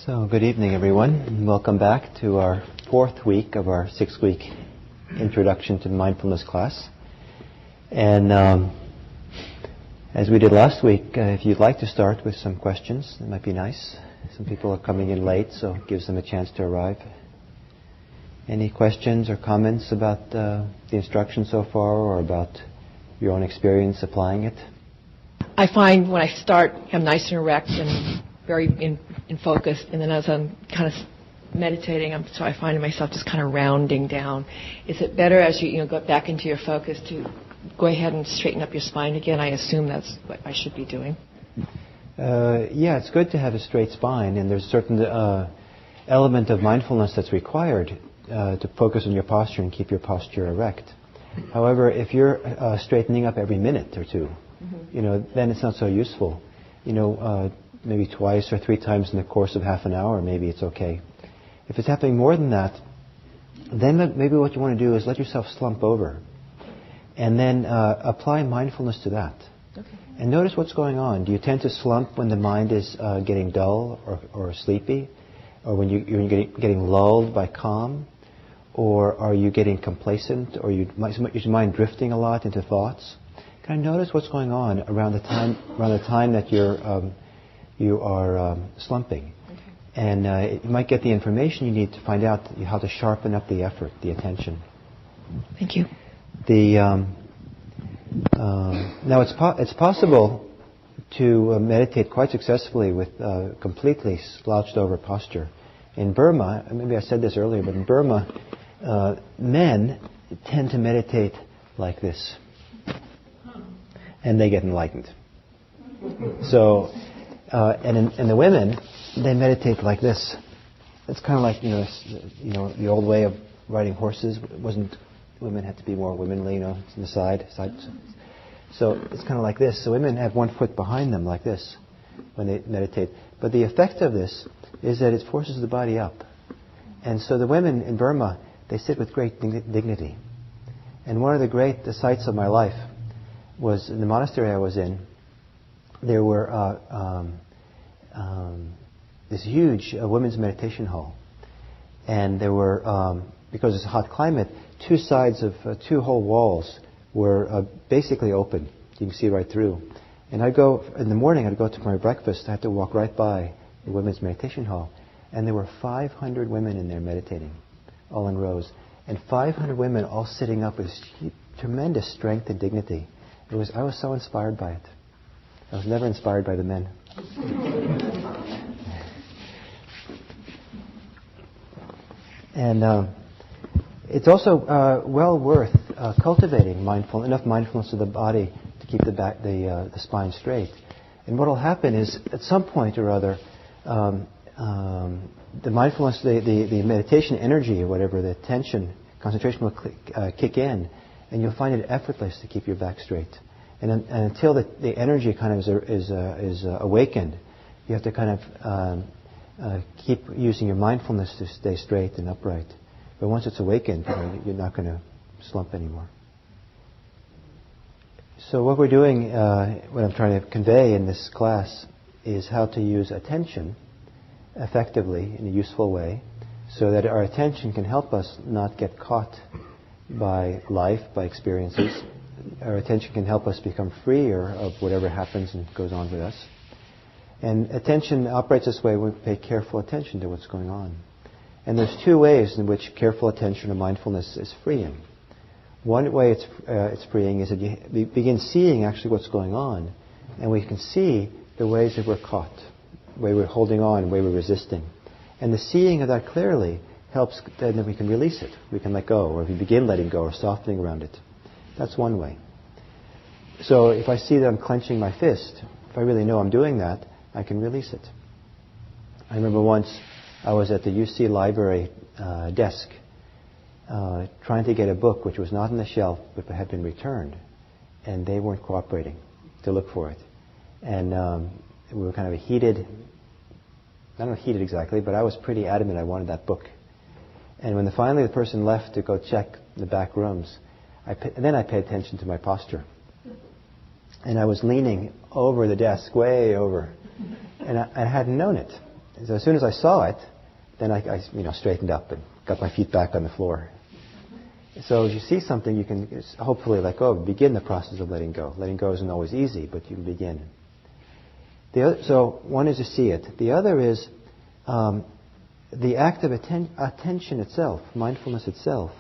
So, good evening, everyone, and welcome back to our fourth week of our 6-week Introduction to Mindfulness class. And as we did last week, if you'd like to start with some questions, that might be nice. Some people are coming in late, so it gives them a chance to arrive. Any questions or comments about the instruction so far, or about your own experience applying it? I find when I start, I'm nice and erect and very in focus, and then as I'm kind of meditating, so I find myself just kind of rounding down. Is it better as you go back into your focus to go ahead and straighten up your spine again? I assume that's what I should be doing. Yeah, it's good to have a straight spine, and there's a certain element of mindfulness that's required to focus on your posture and keep your posture erect. However, if you're straightening up every minute or two, then it's not so useful. Maybe twice or three times in the course of half an hour, maybe it's okay. If it's happening more than that, then maybe what you want to do is let yourself slump over, and then apply mindfulness to that. Okay. And notice what's going on. Do you tend to slump when the mind is getting dull or sleepy, or when you're getting lulled by calm, or are you getting complacent, or is your mind drifting a lot into thoughts? Kind of notice what's going on around the time that you are slumping. Okay. And you might get the information you need to find out how to sharpen up the effort, the attention. Thank you. Now it's possible to meditate quite successfully with completely slouched over posture. In Burma, maybe I said this earlier, but in Burma, men tend to meditate like this, and they get enlightened. So, and the women, they meditate like this. It's kind of like the old way of riding horses. Women had to be more womanly, in the side. So it's kind of like this. So women have one foot behind them like this when they meditate. But the effect of this is that it forces the body up. And so the women in Burma, they sit with great dignity. And one of the great sights of my life was in the monastery I was in. There were this huge women's meditation hall. And there were, because it's a hot climate, two sides of two whole walls were basically open. You can see right through. And in the morning, I'd go to my breakfast. I had to walk right by the women's meditation hall. And there were 500 women in there meditating, all in rows. And 500 women all sitting up with tremendous strength and dignity. I was so inspired by it. I was never inspired by the men. And it's also well worth cultivating enough mindfulness of the body to keep the spine straight. And what will happen is, at some point or other, the mindfulness, the meditation energy, or whatever, the attention, concentration will kick in, and you'll find it effortless to keep your back straight. And until the energy kind of is awakened, you have to kind of keep using your mindfulness to stay straight and upright. But once it's awakened, you're not going to slump anymore. So what we're doing, what I'm trying to convey in this class, is how to use attention effectively in a useful way, so that our attention can help us not get caught by life, by experiences. Our attention can help us become freer of whatever happens and goes on with us. And attention operates this way when we pay careful attention to what's going on. And there's two ways in which careful attention or mindfulness is freeing. One way it's freeing is that you begin seeing actually what's going on, and we can see the ways that we're caught, the way we're holding on, the way we're resisting. And the seeing of that clearly helps, then we can release it. We can let go, or if we begin letting go or softening around it. That's one way. So if I see that I'm clenching my fist, if I really know I'm doing that, I can release it. I remember once I was at the UC library desk trying to get a book which was not on the shelf but had been returned, and they weren't cooperating to look for it. And we were kind of heated, I don't know heated exactly, but I was pretty adamant I wanted that book. And when finally the person left to go check the back rooms, then I paid attention to my posture. And I was leaning over the desk, way over. And I hadn't known it. So as soon as I saw it, then I straightened up and got my feet back on the floor. So as you see something, you can hopefully let go. Begin the process of letting go. Letting go isn't always easy, but you can begin. So one is to see it. The other is the act of attention itself, mindfulness itself,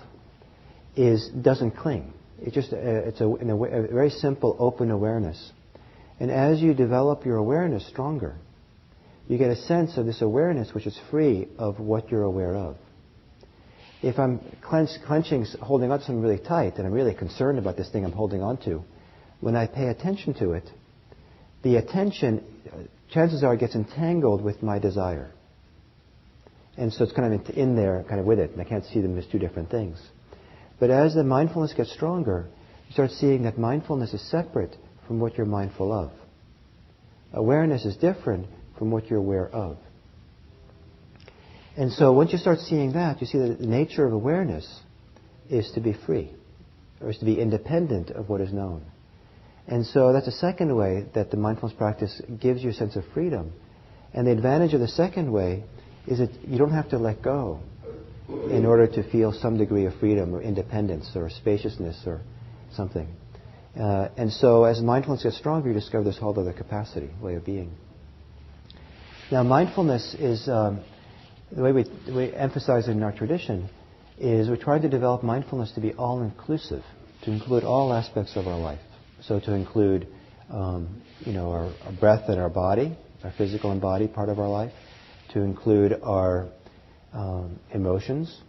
doesn't cling. It's a very simple, open awareness. And as you develop your awareness stronger, you get a sense of this awareness which is free of what you're aware of. If I'm clenching, holding on to something really tight, and I'm really concerned about this thing I'm holding on to, when I pay attention to it, the attention, chances are, it gets entangled with my desire. And so it's kind of in there, kind of with it, and I can't see them as two different things. But as the mindfulness gets stronger, you start seeing that mindfulness is separate from what you're mindful of. Awareness is different from what you're aware of. And so once you start seeing that, you see that the nature of awareness is to be free, or is to be independent of what is known. And so that's a second way that the mindfulness practice gives you a sense of freedom. And the advantage of the second way is that you don't have to let go in order to feel some degree of freedom or independence or spaciousness or something. And so as mindfulness gets stronger, you discover this whole other capacity, way of being. Now mindfulness is, the way we emphasize it in our tradition, is we're trying to develop mindfulness to be all-inclusive, to include all aspects of our life. So to include, our breath and our body, our physical and body part of our life, to include our emotions,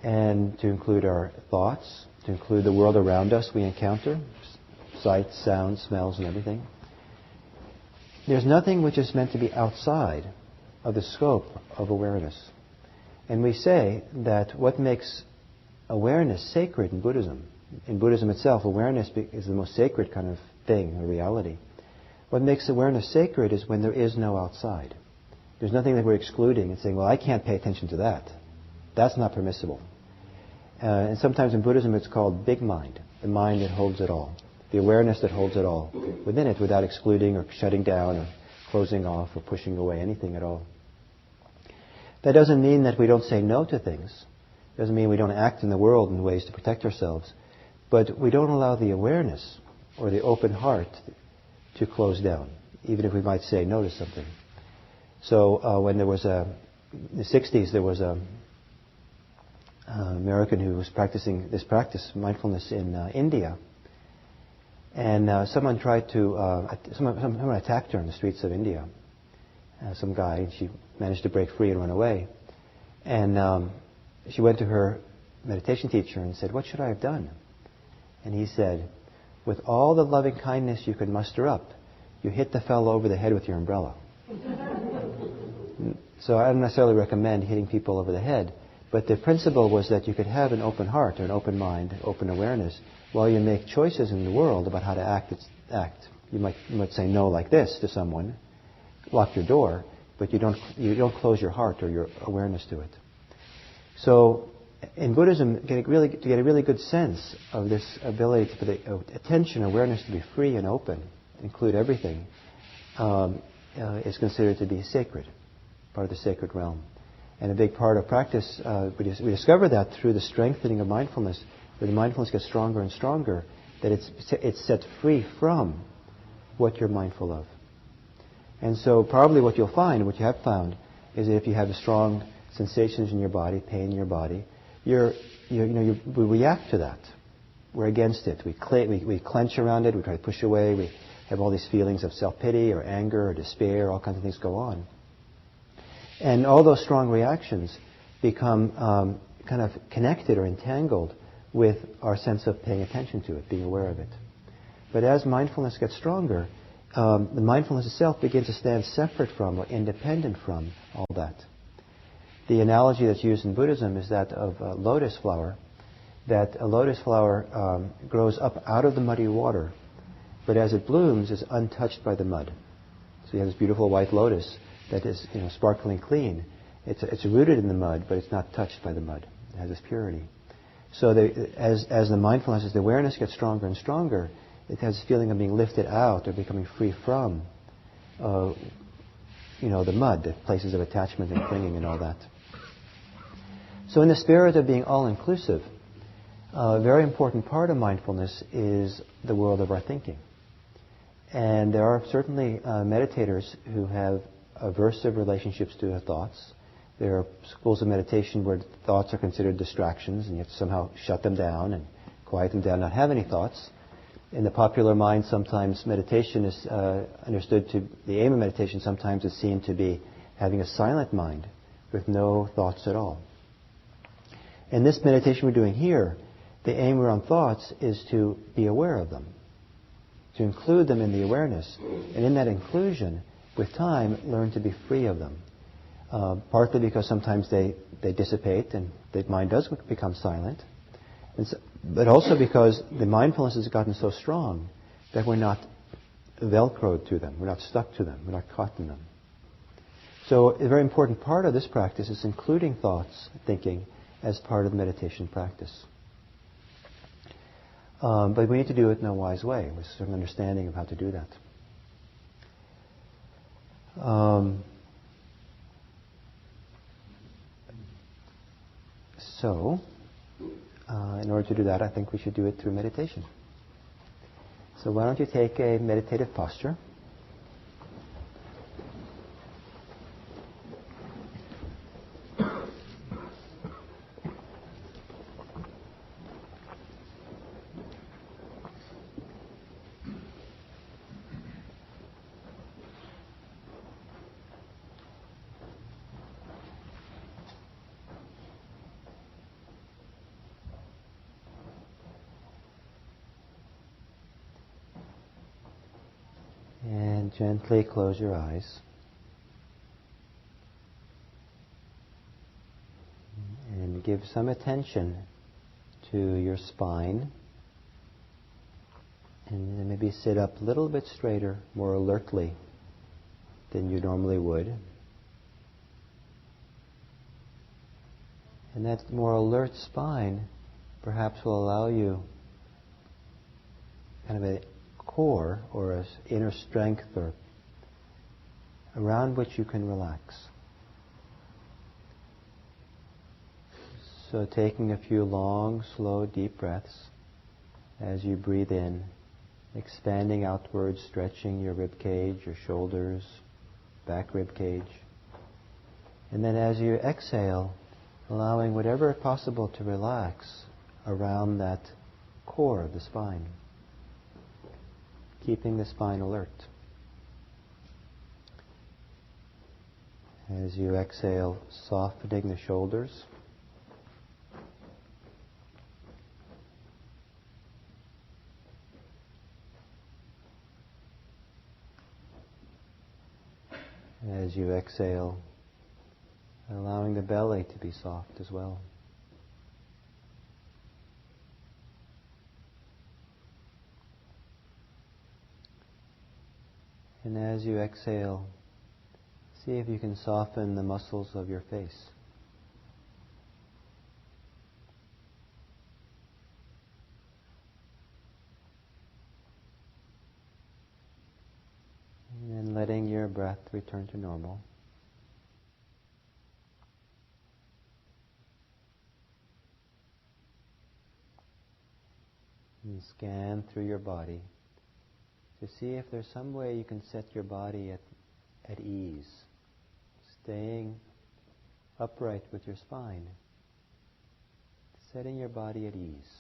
and to include our thoughts, to include the world around us we encounter, sights, sounds, smells, and everything. There's nothing which is meant to be outside of the scope of awareness. And we say that what makes awareness sacred in Buddhism itself, awareness is the most sacred kind of thing, or reality. What makes awareness sacred is when there is no outside. There's nothing that we're excluding and saying, well, I can't pay attention to that. That's not permissible. And sometimes in Buddhism it's called big mind, the mind that holds it all, the awareness that holds it all within it without excluding or shutting down or closing off or pushing away anything at all. That doesn't mean that we don't say no to things. It doesn't mean we don't act in the world in ways to protect ourselves. But we don't allow the awareness or the open heart to close down, even if we might say no to something. So when there was in the 60s, there was an American who was practicing this practice, mindfulness, in India. And someone attacked her in the streets of India. Some guy, and she managed to break free and run away. And she went to her meditation teacher and said, "What should I have done?" And he said, "With all the loving kindness you could muster up, you hit the fellow over the head with your umbrella." So I don't necessarily recommend hitting people over the head, but the principle was that you could have an open heart or an open mind, open awareness, while you make choices in the world about how to act. You might say no like this to someone, lock your door, but you don't close your heart or your awareness to it. So in Buddhism, to get a really good sense of this ability for the attention, awareness to be free and open, include everything, is considered to be sacred, part of the sacred realm. And a big part of practice, we discover that through the strengthening of mindfulness, where the mindfulness gets stronger and stronger, that it's set free from what you're mindful of. And so probably what you'll find, what you have found, is that if you have strong sensations in your body, pain in your body, we react to that. We're against it. We clench around it. We try to push away. We have all these feelings of self-pity or anger or despair. All kinds of things go on. And all those strong reactions become kind of connected or entangled with our sense of paying attention to it, being aware of it. But as mindfulness gets stronger, the mindfulness itself begins to stand separate from or independent from all that. The analogy that's used in Buddhism is that of a lotus flower, that a lotus flower grows up out of the muddy water, but as it blooms is untouched by the mud. So you have this beautiful white lotus that is sparkling clean. It's rooted in the mud, but it's not touched by the mud. It has this purity. So as the mindfulness, as the awareness gets stronger and stronger, it has this feeling of being lifted out or becoming free from the mud, the places of attachment and clinging and all that. So in the spirit of being all-inclusive, a very important part of mindfulness is the world of our thinking. And there are certainly meditators who have aversive relationships to their thoughts. There are schools of meditation where thoughts are considered distractions and you have to somehow shut them down and quiet them down, not have any thoughts. In the popular mind, sometimes meditation is understood to, the aim of meditation sometimes is seen to be having a silent mind with no thoughts at all. In this meditation we're doing here, the aim around thoughts is to be aware of them, to include them in the awareness, and in that inclusion, with time, learn to be free of them. Partly because sometimes they dissipate and the mind does become silent, but also because the mindfulness has gotten so strong that we're not velcroed to them, we're not stuck to them, we're not caught in them. So a very important part of this practice is including thoughts, thinking, as part of the meditation practice. But we need to do it in a wise way, with some understanding of how to do that. So, in order to do that, I think we should do it through meditation. So why don't you take a meditative posture. And gently close your eyes. And give some attention to your spine. And then maybe sit up a little bit straighter, more alertly than you normally would. And that more alert spine perhaps will allow you kind of a core or an inner strength or around which you can relax. So taking a few long, slow, deep breaths as you breathe in, expanding outwards, stretching your rib cage, your shoulders, back rib cage. And then as you exhale, allowing whatever is possible to relax around that core of the spine, keeping the spine alert. As you exhale, softening the shoulders. As you exhale, allowing the belly to be soft as well. And as you exhale, see if you can soften the muscles of your face. And then letting your breath return to normal. And scan through your body to see if there's some way you can set your body at ease, staying upright with your spine, setting your body at ease.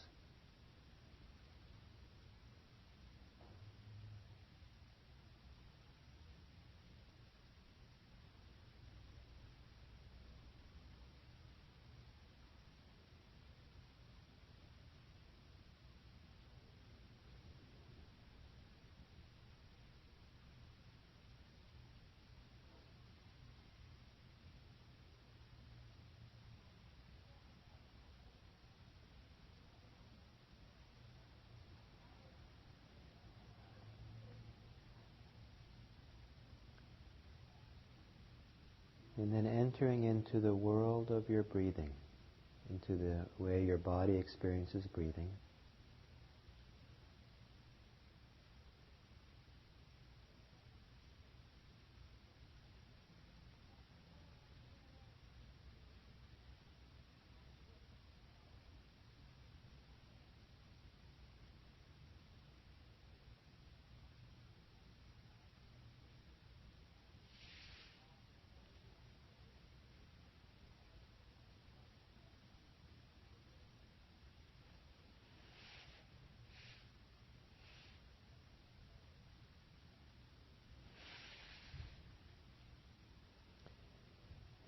And then entering into the world of your breathing, into the way your body experiences breathing.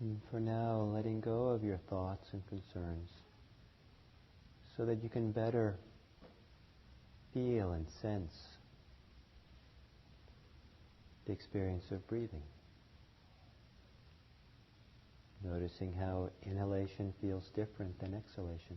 And for now, letting go of your thoughts and concerns so that you can better feel and sense the experience of breathing. Noticing how inhalation feels different than exhalation.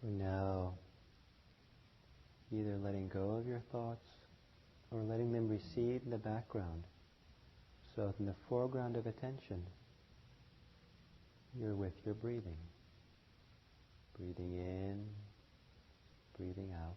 For now, either letting go of your thoughts or letting them recede in the background, so that in the foreground of attention, you're with your breathing. Breathing in, breathing out.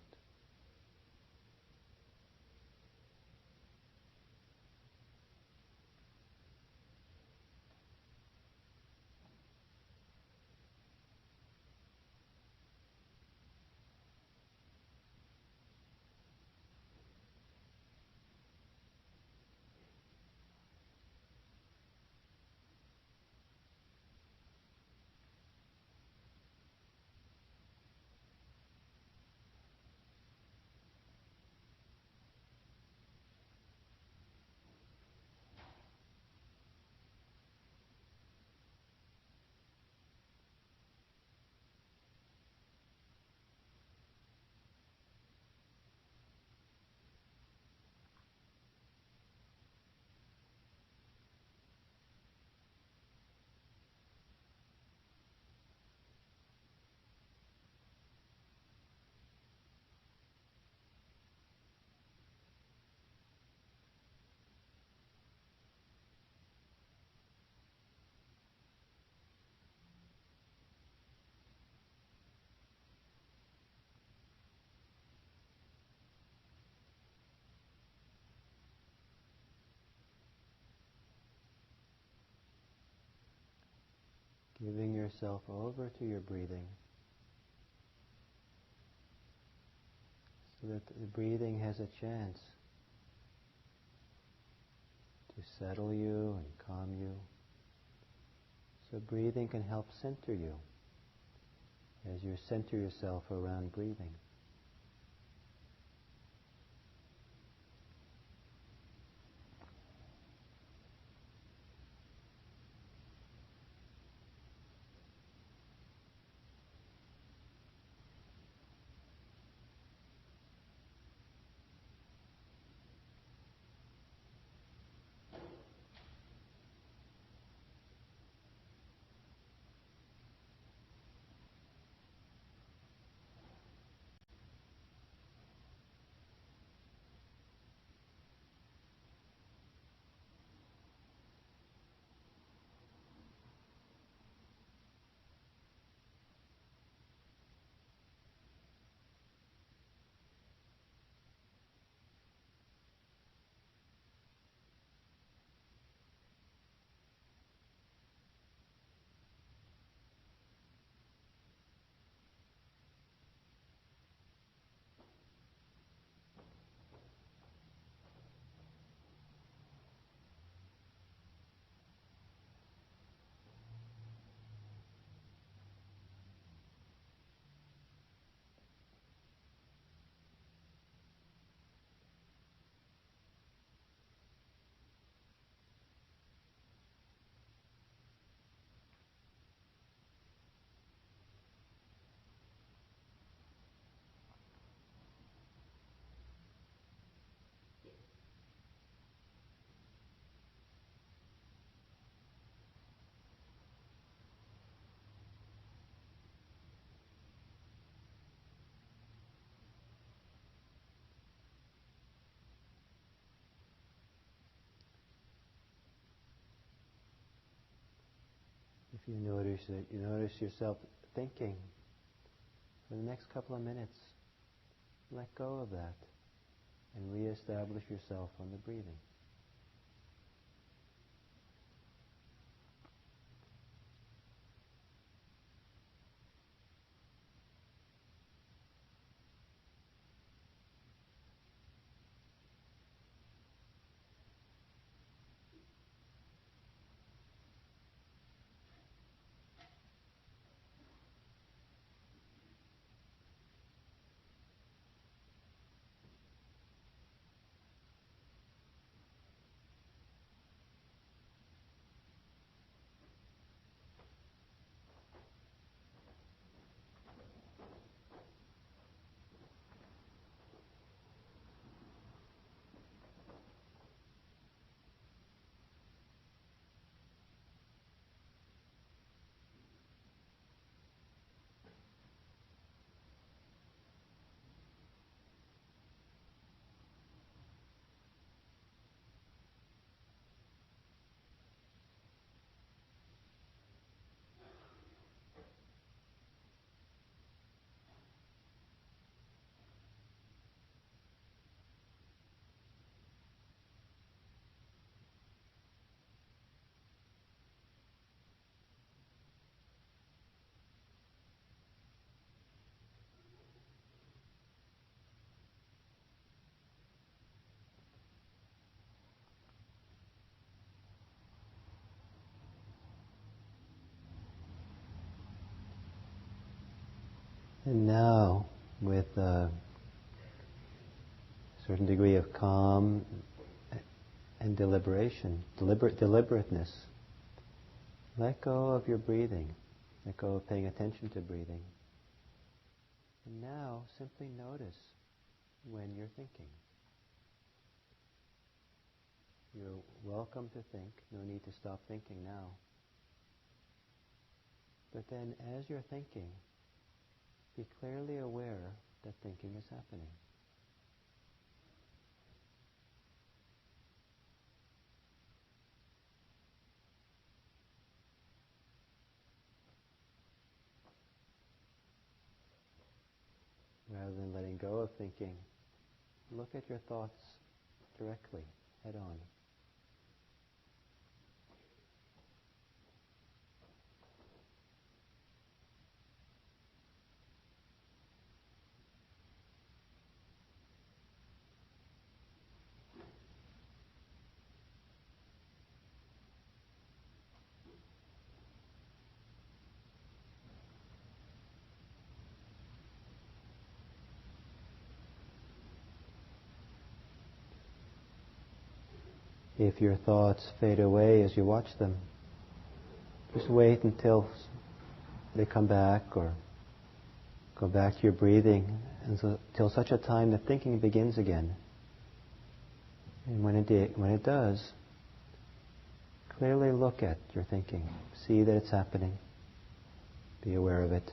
Giving yourself over to your breathing, so that the breathing has a chance to settle you and calm you. So breathing can help center you as you center yourself around breathing. If you notice yourself thinking, For the next couple of minutes, let go of that and reestablish yourself on the breathing. And now, with a certain degree of calm and deliberateness, let go of your breathing. Let go of paying attention to breathing. And now, simply notice when you're thinking. You're welcome to think. No need to stop thinking now. But then, as you're thinking, be clearly aware that thinking is happening. Rather than letting go of thinking, look at your thoughts directly, head on. If your thoughts fade away as you watch them, just wait until they come back, or go back to your breathing until such a time that thinking begins again. And when it does, clearly look at your thinking. See that it's happening. Be aware of it.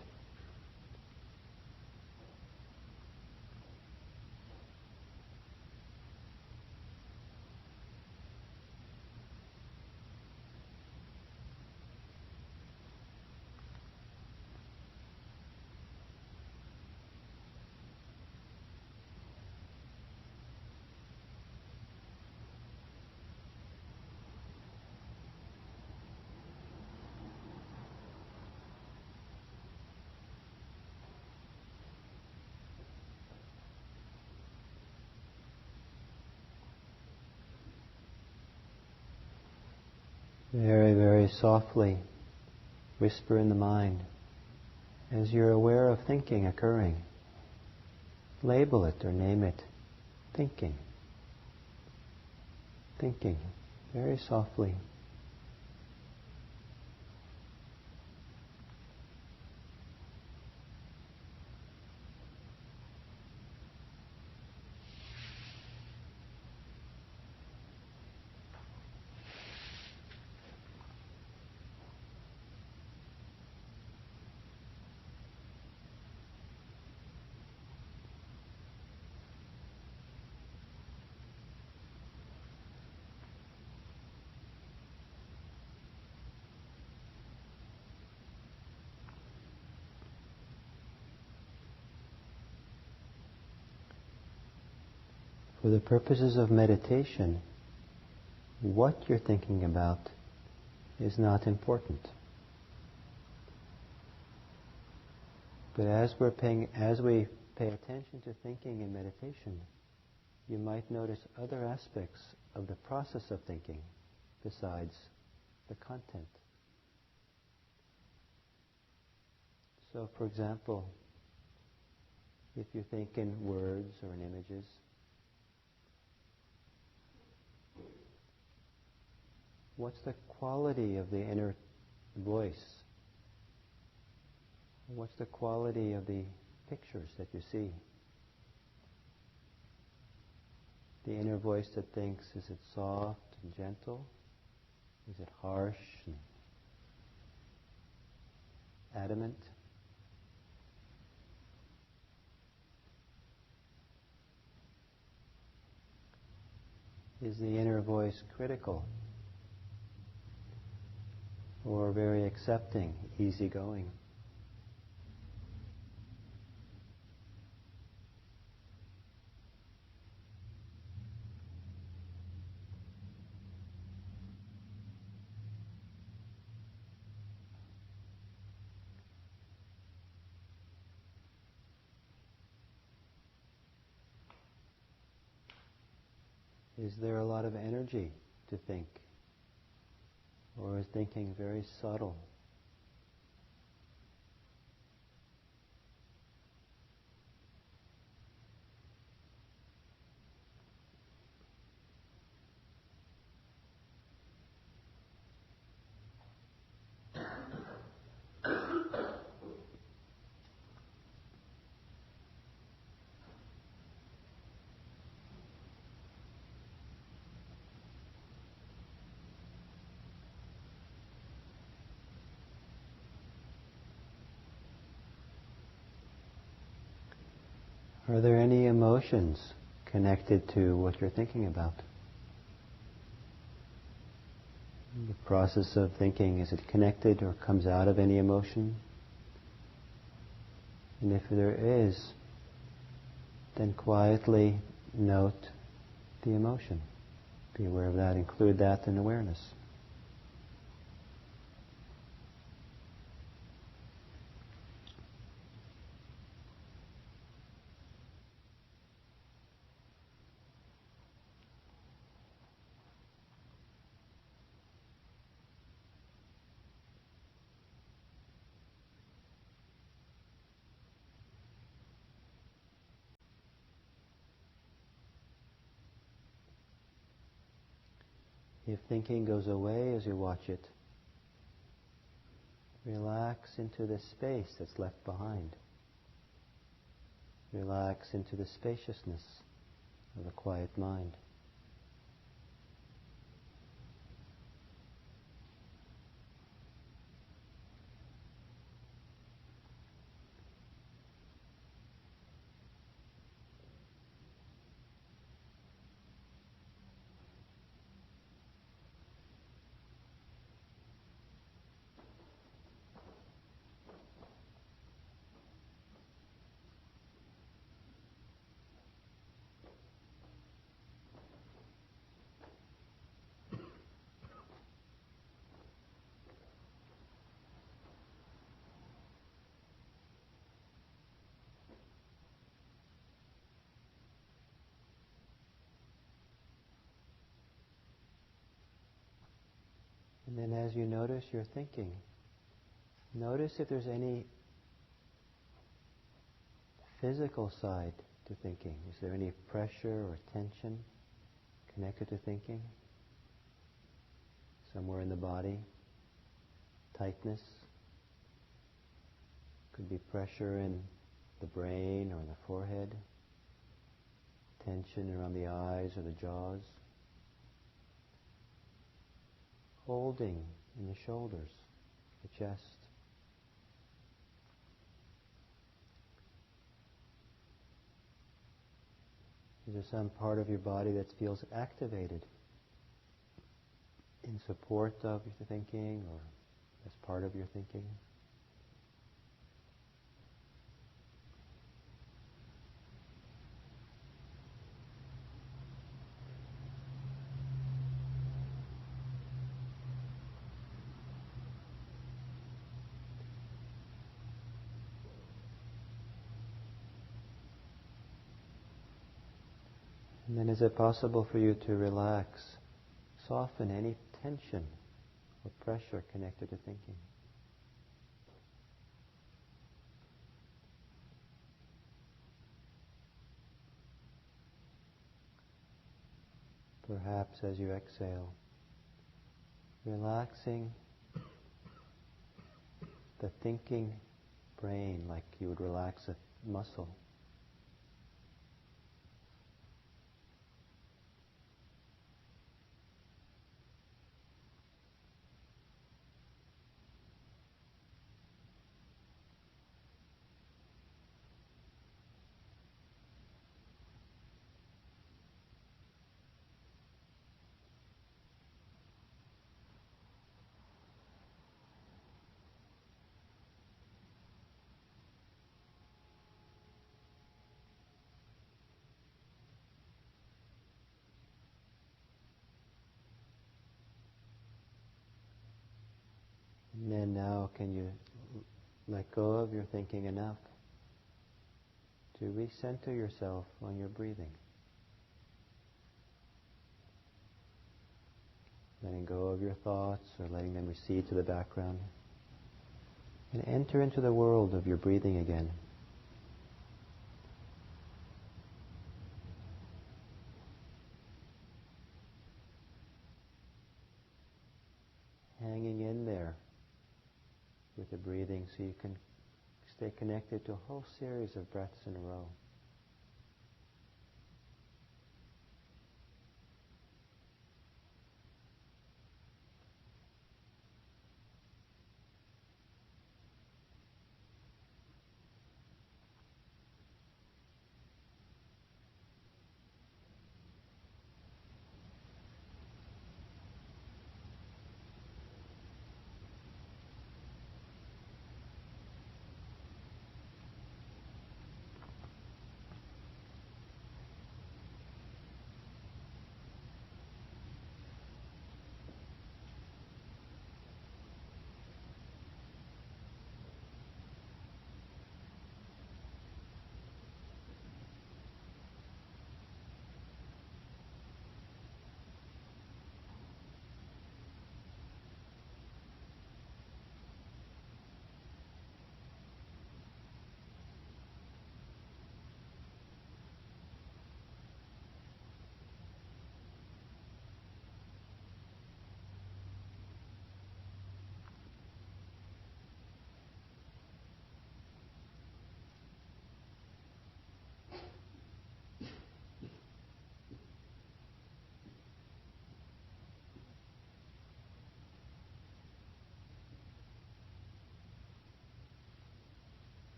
Very, very softly whisper in the mind as you're aware of thinking occurring. Label it or name it. Thinking. Thinking. Very softly. For the purposes of meditation, what you're thinking about is not important. But as we pay attention to thinking in meditation, you might notice other aspects of the process of thinking besides the content. So, for example, if you think in words or in images, what's the quality of the inner voice? What's the quality of the pictures that you see? The inner voice that thinks, is it soft and gentle? Is it harsh and adamant? Is the inner voice critical? Or very accepting, easygoing? Is there a lot of energy to think? Or is thinking very subtle? Are there any emotions connected to what you're thinking about? The process of thinking, is it connected or comes out of any emotion? And if there is, then quietly note the emotion. Be aware of that, include that in awareness. If thinking goes away as you watch it, relax into the space that's left behind. Relax into the spaciousness of a quiet mind. And then as you notice your thinking, notice if there's any physical side to thinking. Is there any pressure or tension connected to thinking? Somewhere in the body? Tightness? Could be pressure in the brain or in the forehead. Tension around the eyes or the jaws. Holding in the shoulders, the chest. Is there some part of your body that feels activated in support of your thinking or as part of your thinking? And then is it possible for you to relax, soften any tension or pressure connected to thinking? Perhaps as you exhale, relaxing the thinking brain like you would relax a muscle. And then now can you let go of your thinking enough to recenter yourself on your breathing. Letting go of your thoughts or letting them recede to the background. And enter into the world of your breathing again. Hanging in there with the breathing so you can stay connected to a whole series of breaths in a row.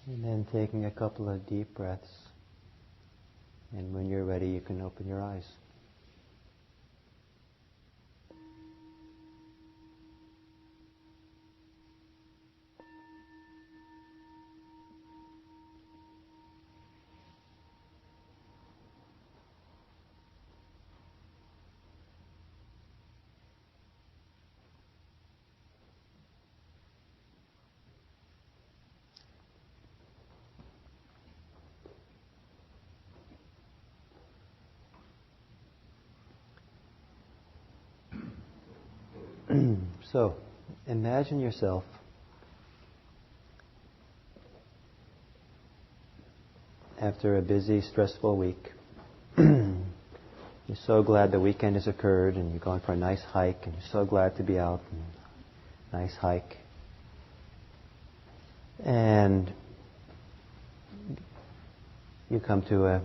And then taking a couple of deep breaths. And when you're ready, you can open your eyes. So, imagine yourself after a busy, stressful week. You're so glad the weekend has occurred and you're going for a nice hike and you're so glad to be out. And nice hike. And you come to a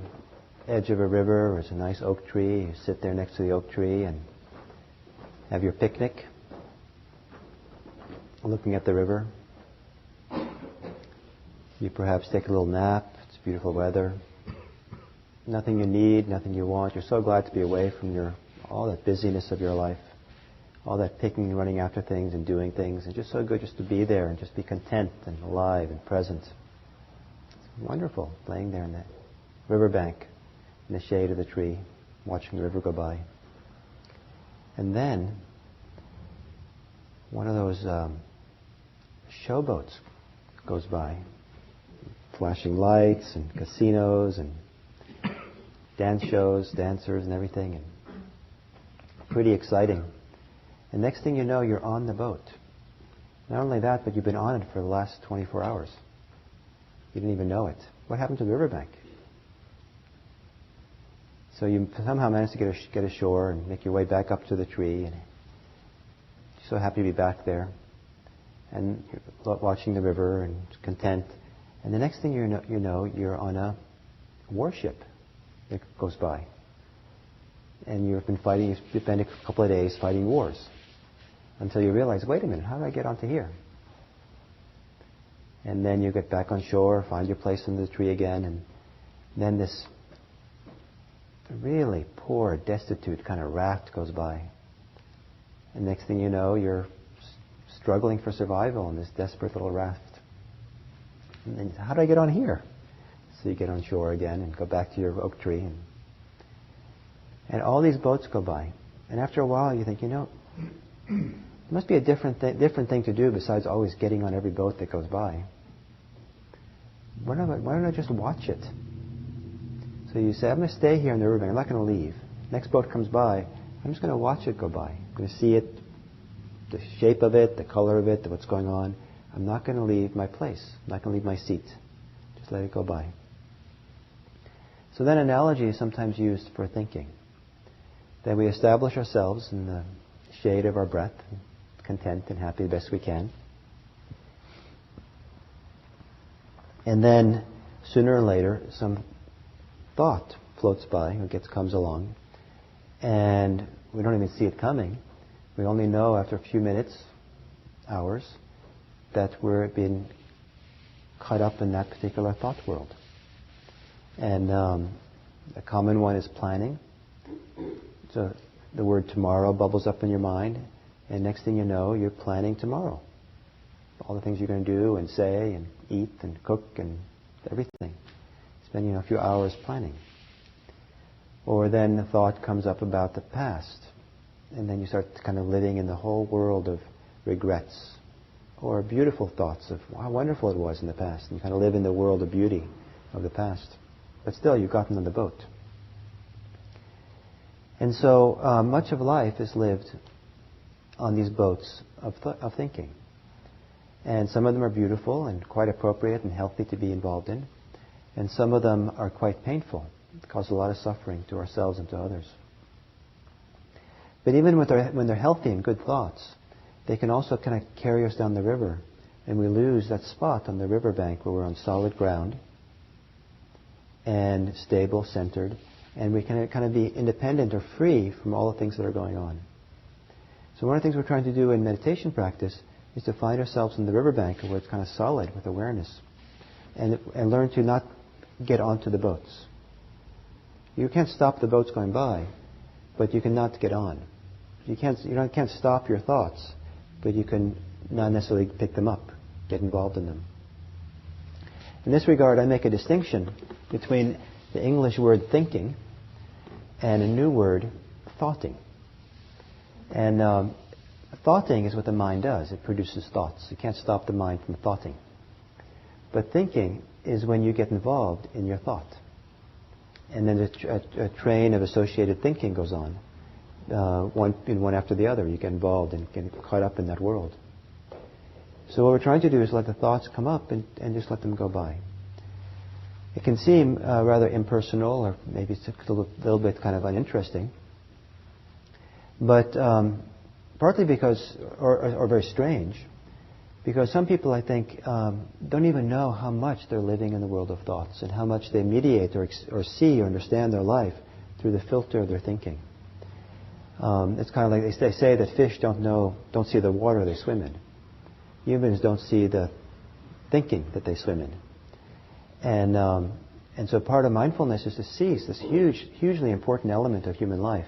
edge of a river, or it's a nice oak tree. You sit there next to the oak tree and have your picnic, looking at the river. You perhaps take a little nap. It's beautiful weather. Nothing you need, nothing you want. You're so glad to be away from all that busyness of your life, all that picking and running after things and doing things. It's just so good just to be there and just be content and alive and present. It's wonderful, laying there in the riverbank, in the shade of the tree, watching the river go by. And then one of those showboats goes by, flashing lights and casinos and dance shows, dancers and everything. And pretty exciting. And next thing you know, you're on the boat. Not only that, but you've been on it for the last 24 hours. You didn't even know it. What happened to the riverbank? So you somehow managed to get ashore and make your way back up to the tree. And you're so happy to be back there. And you're watching the river and content. And the next thing you know, you're on a warship that goes by. And you've spent a couple of days fighting wars. Until you realize, wait a minute, how did I get onto here? And then you get back on shore, find your place under the tree again, and then this really poor, destitute kind of raft goes by. And next thing you know, you're struggling for survival in this desperate little raft. And then, how do I get on here? So you get on shore again and go back to your oak tree. And all these boats go by. And after a while, you think, there must be a different thing to do besides always getting on every boat that goes by. Why don't I just watch it? So you say, I'm going to stay here in the riverbank. I'm not going to leave. Next boat comes by. I'm just going to watch it go by. I'm going to see it, the shape of it, the color of it, what's going on. I'm not going to leave my place. I'm not going to leave my seat. Just let it go by. So that analogy is sometimes used for thinking. That we establish ourselves in the shade of our breath, content and happy the best we can. And then, sooner or later, some thought floats by, or comes along, and we don't even see it coming. We only know after a few minutes, hours, that we're being caught up in that particular thought world. And a common one is planning. So the word tomorrow bubbles up in your mind, and next thing you know, you're planning tomorrow. All the things you're going to do and say and eat and cook and everything. Spending a few hours planning. Or then the thought comes up about the past, and then you start kind of living in the whole world of regrets or beautiful thoughts of how wonderful it was in the past. And you kind of live in the world of beauty of the past. But still, you've gotten on the boat. And so much of life is lived on these boats of thinking. And some of them are beautiful and quite appropriate and healthy to be involved in. And some of them are quite painful, cause a lot of suffering to ourselves and to others. But even when they're healthy and good thoughts, they can also kind of carry us down the river, and we lose that spot on the riverbank where we're on solid ground and stable, centered, and we can kind of be independent or free from all the things that are going on. So one of the things we're trying to do in meditation practice is to find ourselves in the riverbank where it's kind of solid with awareness, and learn to not get onto the boats. You can't stop the boats going by, but you can not get on. You can't stop your thoughts, but you can not necessarily pick them up, get involved in them. In this regard, I make a distinction between the English word thinking and a new word, thoughting. And thoughting is what the mind does. It produces thoughts. You can't stop the mind from thoughting. But thinking is when you get involved in your thought. And then a train of associated thinking goes on. One after the other. You get involved and get caught up in that world. So what we're trying to do is let the thoughts come up and just let them go by. It can seem rather impersonal, or maybe it's a little bit kind of uninteresting. But partly because, or very strange, because some people, I think, don't even know how much they're living in the world of thoughts and how much they mediate or see or understand their life through the filter of their thinking. It's kind of like they say that fish don't see the water they swim in. Humans don't see the thinking that they swim in. And so part of mindfulness is to seize this hugely important element of human life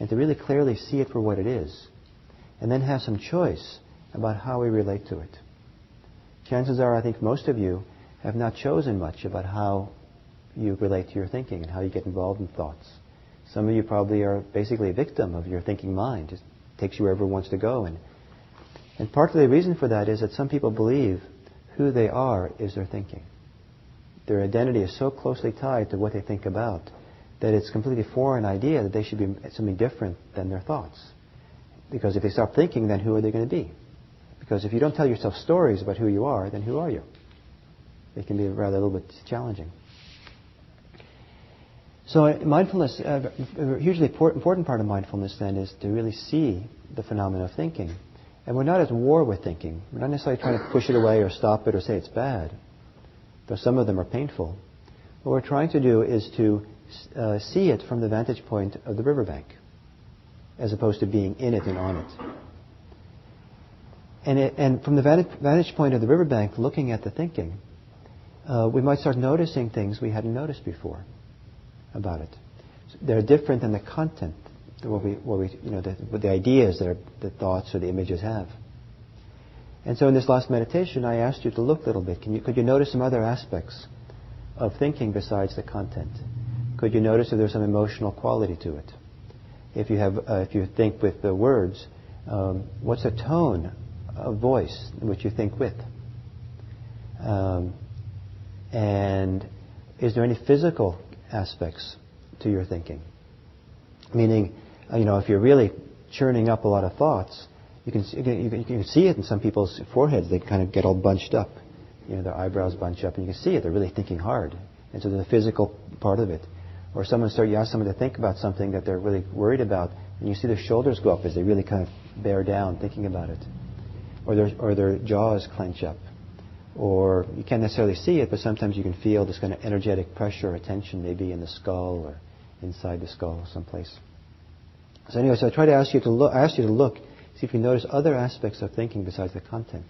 and to really clearly see it for what it is, and then have some choice about how we relate to it. Chances are, I think most of you have not chosen much about how you relate to your thinking and how you get involved in thoughts. Some of you probably are basically a victim of your thinking mind. It takes you wherever it wants to go. And part of the reason for that is that some people believe who they are is their thinking. Their identity is so closely tied to what they think about that it's a completely foreign idea that they should be something different than their thoughts. Because if they stop thinking, then who are they going to be? Because if you don't tell yourself stories about who you are, then who are you? It can be rather a little bit challenging. So mindfulness, a hugely important part of mindfulness then is to really see the phenomena of thinking. And we're not at war with thinking. We're not necessarily trying to push it away or stop it or say it's bad, though some of them are painful. What we're trying to do is to see it from the vantage point of the riverbank, as opposed to being in it and on it. And from the vantage point of the riverbank, looking at the thinking, we might start noticing things we hadn't noticed before about it. So they're different than the content, the ideas that the thoughts or the images have. And so in this last meditation, I asked you to look a little bit. Could you notice some other aspects of thinking besides the content? Could you notice if there's some emotional quality to it? If you think with the words, what's the tone of voice in which you think with? And is there any physical aspects to your thinking? Meaning, if you're really churning up a lot of thoughts, you can see it in some people's foreheads. They kind of get all bunched up. Their eyebrows bunch up, and you can see it. They're really thinking hard. And so there's a physical part of it. Or you ask someone to think about something that they're really worried about, and you see their shoulders go up as they really kind of bear down thinking about it. Or their jaws clench up. Or you can't necessarily see it, but sometimes you can feel this kind of energetic pressure or tension, maybe in the skull or inside the skull someplace. So anyway, I try to ask you to look, see if you notice other aspects of thinking besides the content.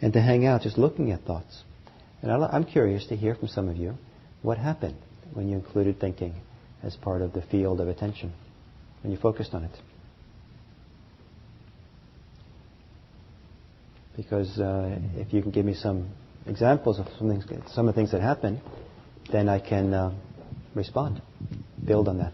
And to hang out just looking at thoughts. And I'm curious to hear from some of you what happened when you included thinking as part of the field of attention, when you focused on it. Because if you can give me some examples of some of the things that happen, then I can respond, build on that.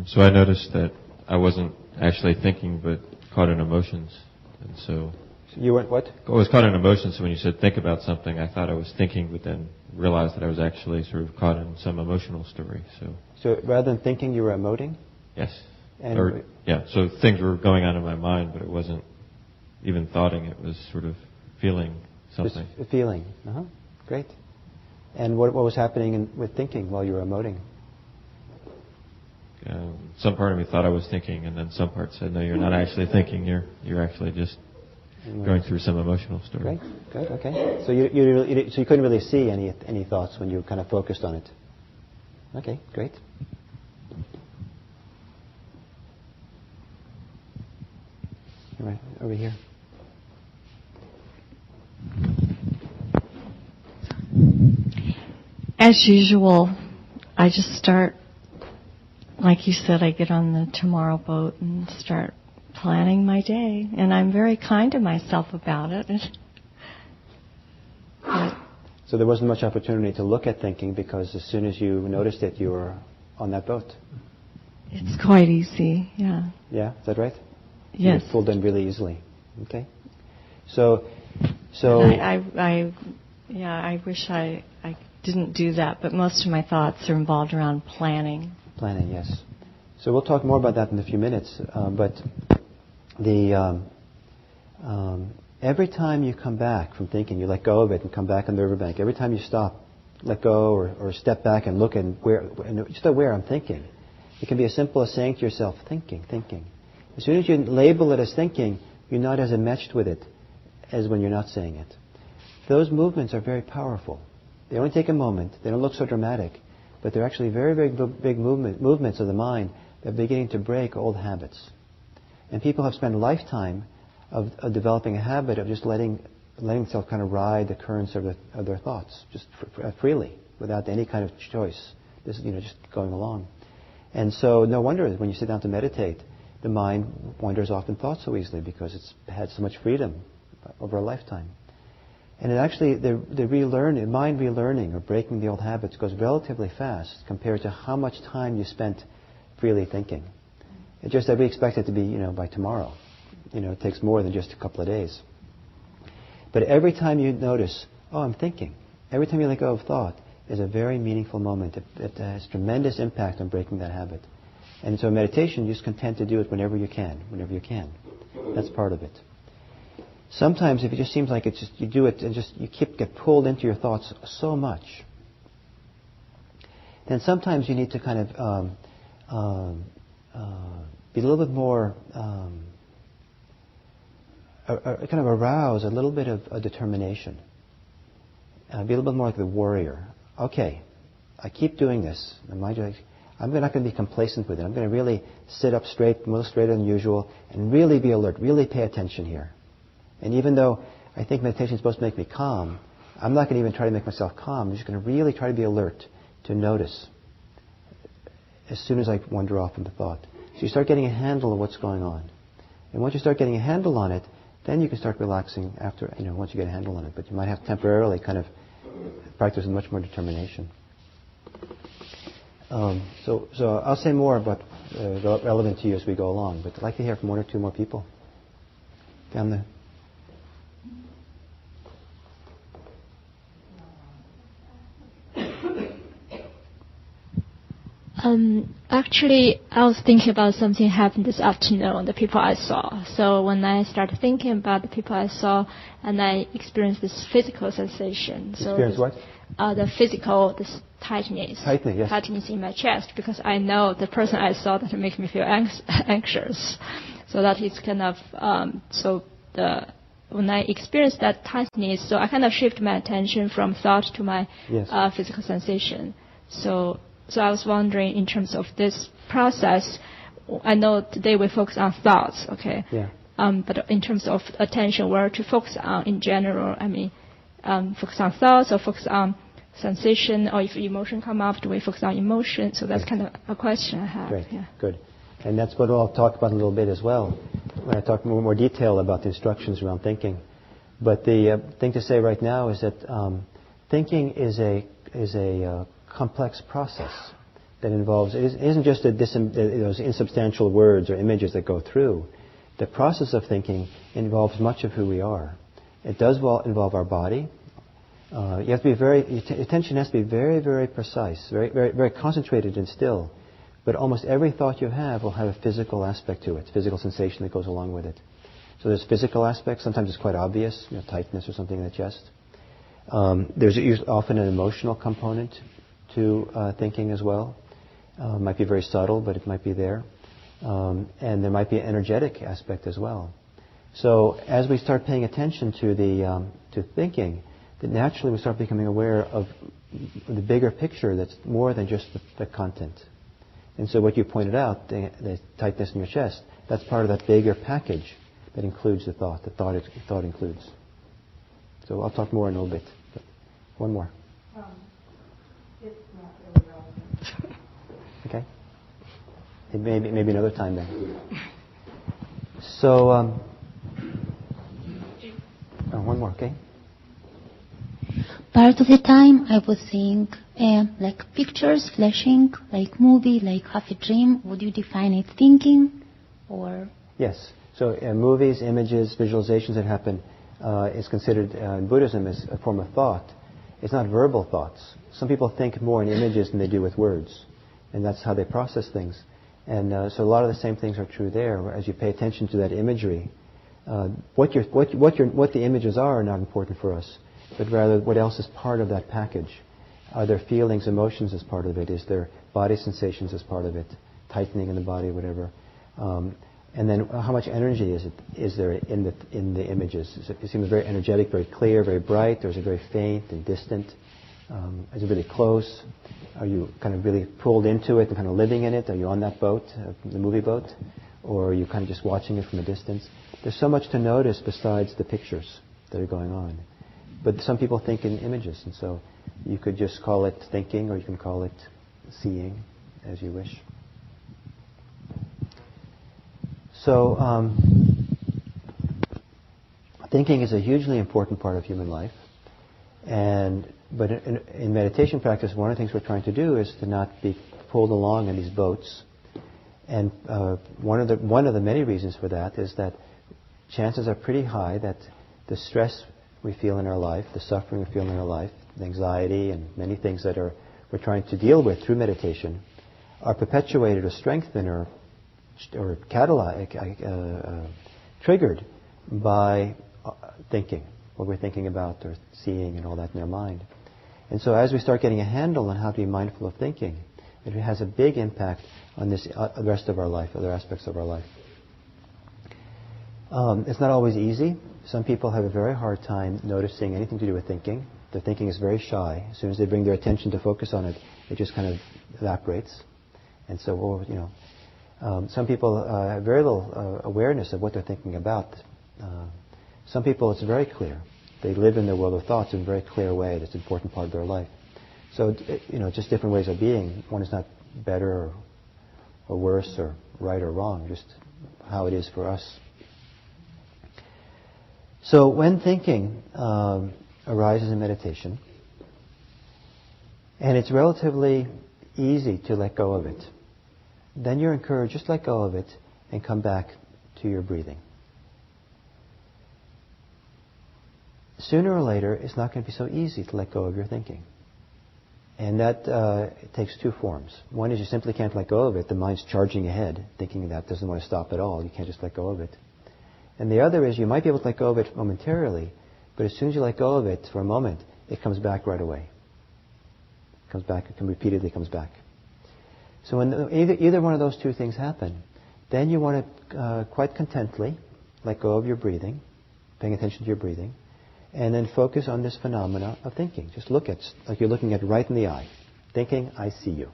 So I noticed that I wasn't actually thinking, but caught in emotions. And so you weren't what? I was caught in emotions. So when you said think about something, I thought I was thinking, but then realized that I was actually sort of caught in some emotional story. So rather than thinking, you were emoting? Yes. So things were going on in my mind, but it wasn't even thoughting. It was sort of feeling something. Just feeling. Great. And what was happening with thinking while you were emoting? Some part of me thought I was thinking, and then some part said, no, you're not actually thinking. You're actually just going through some emotional story. Great. Good. Okay. So you couldn't really see any thoughts when you kind of focused on it. Okay. Great. Right over here. As usual, I just start, like you said, I get on the tomorrow boat and start planning my day. And I'm very kind to myself about it. So there wasn't much opportunity to look at thinking because as soon as you noticed it, you were on that boat. It's quite easy, yeah. Yeah, is that right? Yes. You pulled in really easily. Okay. So. I wish I didn't do that, but most of my thoughts are involved around planning. Planning, yes. So we'll talk more about that in a few minutes. But every time you come back from thinking, you let go of it and come back on the riverbank. Every time you stop, let go, or step back and look and just aware I'm thinking. It can be as simple as saying to yourself, thinking. As soon as you label it as thinking, you're not as enmeshed with it as when you're not saying it. Those movements are very powerful. They only take a moment. They don't look so dramatic, but they're actually very, very big movements of the mind that are beginning to break old habits. And people have spent a lifetime of developing a habit of just letting themselves kind of ride the currents of their thoughts, just freely, without any kind of choice. Just going along. And so no wonder when you sit down to meditate, the mind wanders off in thought so easily because it's had so much freedom over a lifetime. And it actually, the mind relearning or breaking the old habits goes relatively fast compared to how much time you spent freely thinking. It's just that we expect it to be, by tomorrow. It takes more than just a couple of days. But every time you notice, I'm thinking, Every time you let go of thought is a very meaningful moment. It has tremendous impact on breaking that habit. And so meditation, you're just content to do it whenever you can. That's part of it. Sometimes if it just seems like it's just, you do it and just you get pulled into your thoughts so much, then sometimes you need to kind of be a little bit more, kind of arouse a little bit of a determination. Be a little bit more like the warrior. Okay, I keep doing this. I'm not going to be complacent with it. I'm going to really sit up straight, more straighter than usual, and really be alert, really pay attention here. And even though I think meditation is supposed to make me calm, I'm not going to even try to make myself calm. I'm just going to really try to be alert, to notice as soon as I wander off into thought. So you start getting a handle of what's going on. And once you start getting a handle on it, then you can start relaxing after, once you get a handle on it. But you might have to temporarily kind of practice with much more determination. So I'll say more about relevant to you as we go along, but I'd like to hear from one or two more people. Down there. Actually, I was thinking about something happened this afternoon, the people I saw. So when I started thinking about the people I saw, and I experienced this physical sensation. What? This tightness. Tightening, yes. Tightness in my chest, because I know the person I saw that makes me feel anxious. So that is kind of, when I experienced that tightness, so I kind of shift my attention from thought to my physical sensation. So I was wondering, in terms of this process, I know today we focus on thoughts, okay? Yeah. But in terms of attention, where to focus on in general? Focus on thoughts or focus on sensation, or if emotion come up, do we focus on emotion? So that's kind of a question I have. Great. Yeah. Good. And that's what I'll talk about in a little bit as well, when I talk more detail about the instructions around thinking. But the thing to say right now is that thinking is a complex process that involves, it isn't just those insubstantial words or images that go through. The process of thinking involves much of who we are. It does involve our body. You have to be attention has to be very, very precise, very, very, very concentrated and still. But almost every thought you have will have a physical aspect to it, physical sensation that goes along with it. So there's physical aspects. Sometimes it's quite obvious, tightness or something in the chest. There's often an emotional component to thinking as well. It might be very subtle, but it might be there. And there might be an energetic aspect as well. So as we start paying attention to thinking, that naturally we start becoming aware of the bigger picture that's more than just the content. And so what you pointed out, the tightness in your chest, that's part of that bigger package that includes the thought. The thought includes. So I'll talk more in a little bit. But one more. It's not really relevant. Okay. Maybe another time then. So, one more, okay? Part of the time I was seeing like pictures flashing, like movie, like half a dream. Would you define it thinking or? Yes. So movies, images, visualizations that happen is considered in Buddhism as a form of thought. It's not verbal thoughts. Some people think more in images than they do with words. And that's how they process things. And so a lot of the same things are true there. As you pay attention to that imagery, what the images are not important for us, but rather what else is part of that package. Are there feelings, emotions as part of it? Is there body sensations as part of it? Tightening in the body, whatever. And then how much energy is there in the images? It seems very energetic, very clear, very bright, or is it very faint and distant? Is it really close? Are you kind of really pulled into it and kind of living in it? Are you on that boat, the movie boat? Or are you kind of just watching it from a distance? There's so much to notice besides the pictures that are going on. But some people think in images, and so you could just call it thinking, or you can call it seeing, as you wish. So, thinking is a hugely important part of human life. But in meditation practice, one of the things we're trying to do is to not be pulled along in these boats. And one of the many reasons for that is that chances are pretty high that the stress we feel in our life, the suffering we feel in our life, anxiety and many things that we're trying to deal with through meditation are perpetuated or strengthened or triggered by thinking, what we're thinking about or seeing and all that in our mind. And so as we start getting a handle on how to be mindful of thinking, it has a big impact on this the rest of our life, other aspects of our life. It's not always easy. Some people have a very hard time noticing anything to do with thinking. Their thinking is very shy. As soon as they bring their attention to focus on it, it just kind of evaporates. And so, some people have very little awareness of what they're thinking about. Some people, it's very clear. They live in their world of thoughts in a very clear way. That's an important part of their life. So, just different ways of being. One is not better or worse or right or wrong, just how it is for us. So when thinking arises in meditation, and it's relatively easy to let go of it, then you're encouraged, just let go of it and come back to your breathing. Sooner or later, it's not going to be so easy to let go of your thinking. And that it takes two forms. One is you simply can't let go of it. The mind's charging ahead, thinking that doesn't want to stop at all. You can't just let go of it. And the other is you might be able to let go of it momentarily, but as soon as you let go of it for a moment, it comes back right away. It comes back, repeatedly comes back. So when either one of those two things happen, then you want to quite contently let go of your breathing, paying attention to your breathing, and then focus on this phenomena of thinking. Just look at, like you're looking at right in the eye. Thinking, I see you.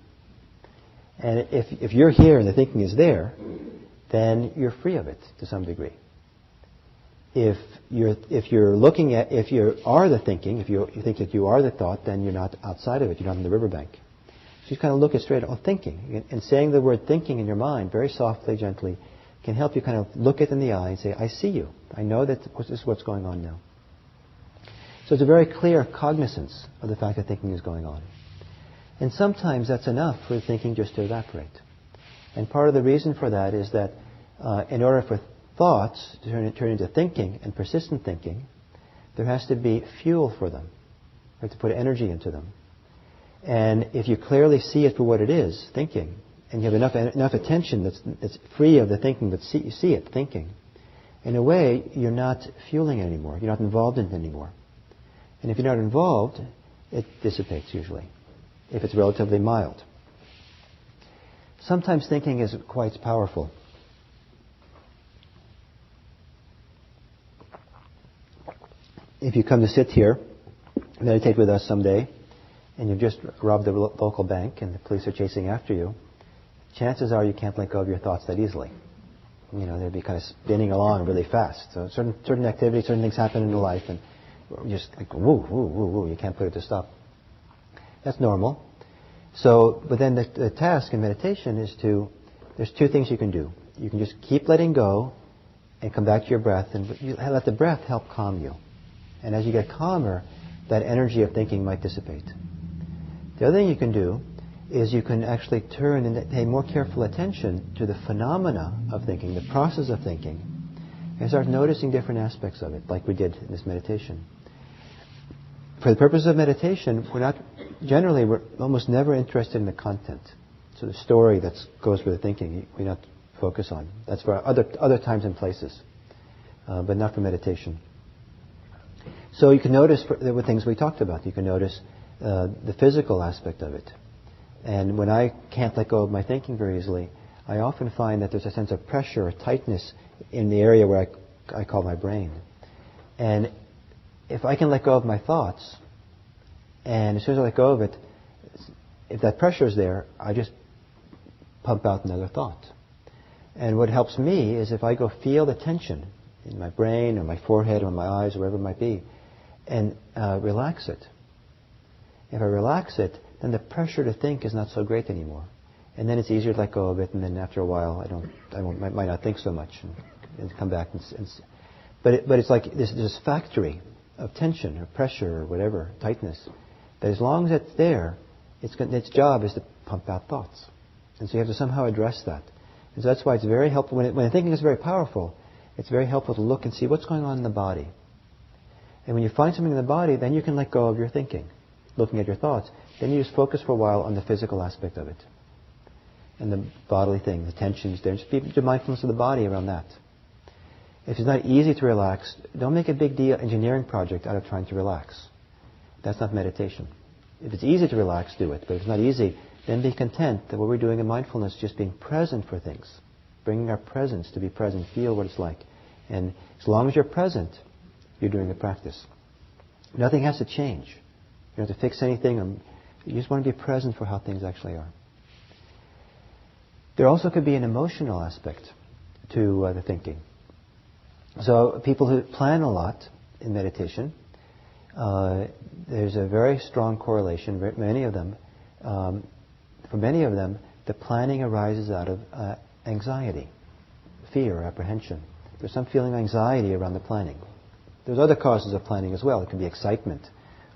And if you're here and the thinking is there, then you're free of it to some degree. If you are the thinking, if you think that you are the thought, then you're not outside of it. You're not on the riverbank. So you kind of look at straight on thinking. And saying the word thinking in your mind very softly, gently, can help you kind of look it in the eye and say, I see you. I know that this is what's going on now. So it's a very clear cognizance of the fact that thinking is going on. And sometimes that's enough for thinking just to evaporate. And part of the reason for that is that in order for thoughts to turn into thinking and persistent thinking, there has to be fuel for them. You have to put energy into them. And if you clearly see it for what it is, thinking, and you have enough attention that's free of the thinking, but you see it, thinking, in a way, you're not fueling it anymore. You're not involved in it anymore. And if you're not involved, it dissipates usually, if it's relatively mild. Sometimes thinking is quite powerful. If you come to sit here, meditate with us someday, and you've just robbed the local bank and the police are chasing after you, chances are you can't let go of your thoughts that easily. They'll be kind of spinning along really fast. So certain activities, certain things happen in your life, and just like woo, woo, woo, woo, you can't put it to stop. That's normal. So, but then the task in meditation is there's two things you can do. You can just keep letting go and come back to your breath, and you let the breath help calm you. And as you get calmer, that energy of thinking might dissipate. The other thing you can do is you can actually turn and pay more careful attention to the phenomena of thinking, the process of thinking, and start noticing different aspects of it, like we did in this meditation. For the purpose of meditation, we're almost never interested in the content. So the story that goes with the thinking, we not focus on. That's for other times and places, but not for meditation. So you can notice there were things we talked about. You can notice the physical aspect of it. And when I can't let go of my thinking very easily, I often find that there's a sense of pressure or tightness in the area where I call my brain. And if I can let go of my thoughts, and as soon as I let go of it, if that pressure is there, I just pump out another thought. And what helps me is if I go feel the tension in my brain or my forehead or my eyes or wherever it might be, and relax it. If I relax it, then the pressure to think is not so great anymore. And then it's easier to let go of it, and then after a while I might not think so much and come back. But it's like this factory of tension or pressure or whatever, tightness, that as long as it's there, its job is to pump out thoughts. And so you have to somehow address that. And so that's why it's very helpful, when thinking is very powerful, it's very helpful to look and see what's going on in the body. And when you find something in the body, then you can let go of your thinking. looking at your thoughts, then you just focus for a while on the physical aspect of it. And the bodily thing, the tensions there. Just be mindfulness of the body around that. If it's not easy to relax, don't make a big deal engineering project out of trying to relax. That's not meditation. If it's easy to relax, do it. But if it's not easy, then be content that what we're doing in mindfulness is just being present for things. Bringing our presence to be present, feel what it's like. And as long as you're present, you're doing the practice. Nothing has to change. You don't have to fix anything. You just want to be present for how things actually are. There also could be an emotional aspect to the thinking. So people who plan a lot in meditation, there's a very strong correlation. For many of them, the planning arises out of anxiety, fear, apprehension. There's some feeling of anxiety around the planning. There's other causes of planning as well. It can be excitement,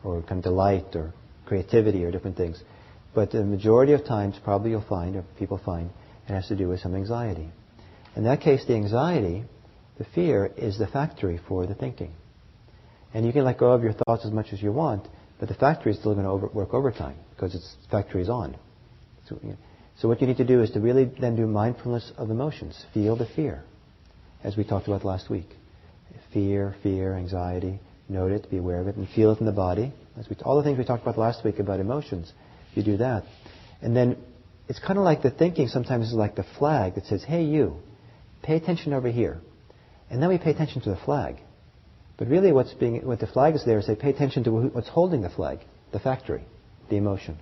or kind of delight, or creativity, or different things. But the majority of times, probably you'll find, or people find, it has to do with some anxiety. In that case, the anxiety, the fear, is the factory for the thinking. And you can let go of your thoughts as much as you want, but the factory is still going to work overtime because its factory is on. So what you need to do is to really then do mindfulness of emotions. Feel the fear, as we talked about last week. Fear, anxiety, note it, be aware of it, and feel it in the body. All the things we talked about last week about emotions, you do that. And then it's kind of like the thinking sometimes is like the flag that says, hey you, pay attention over here. And then we pay attention to the flag. But really what the flag is there is say pay attention to what's holding the flag, the factory, the emotion.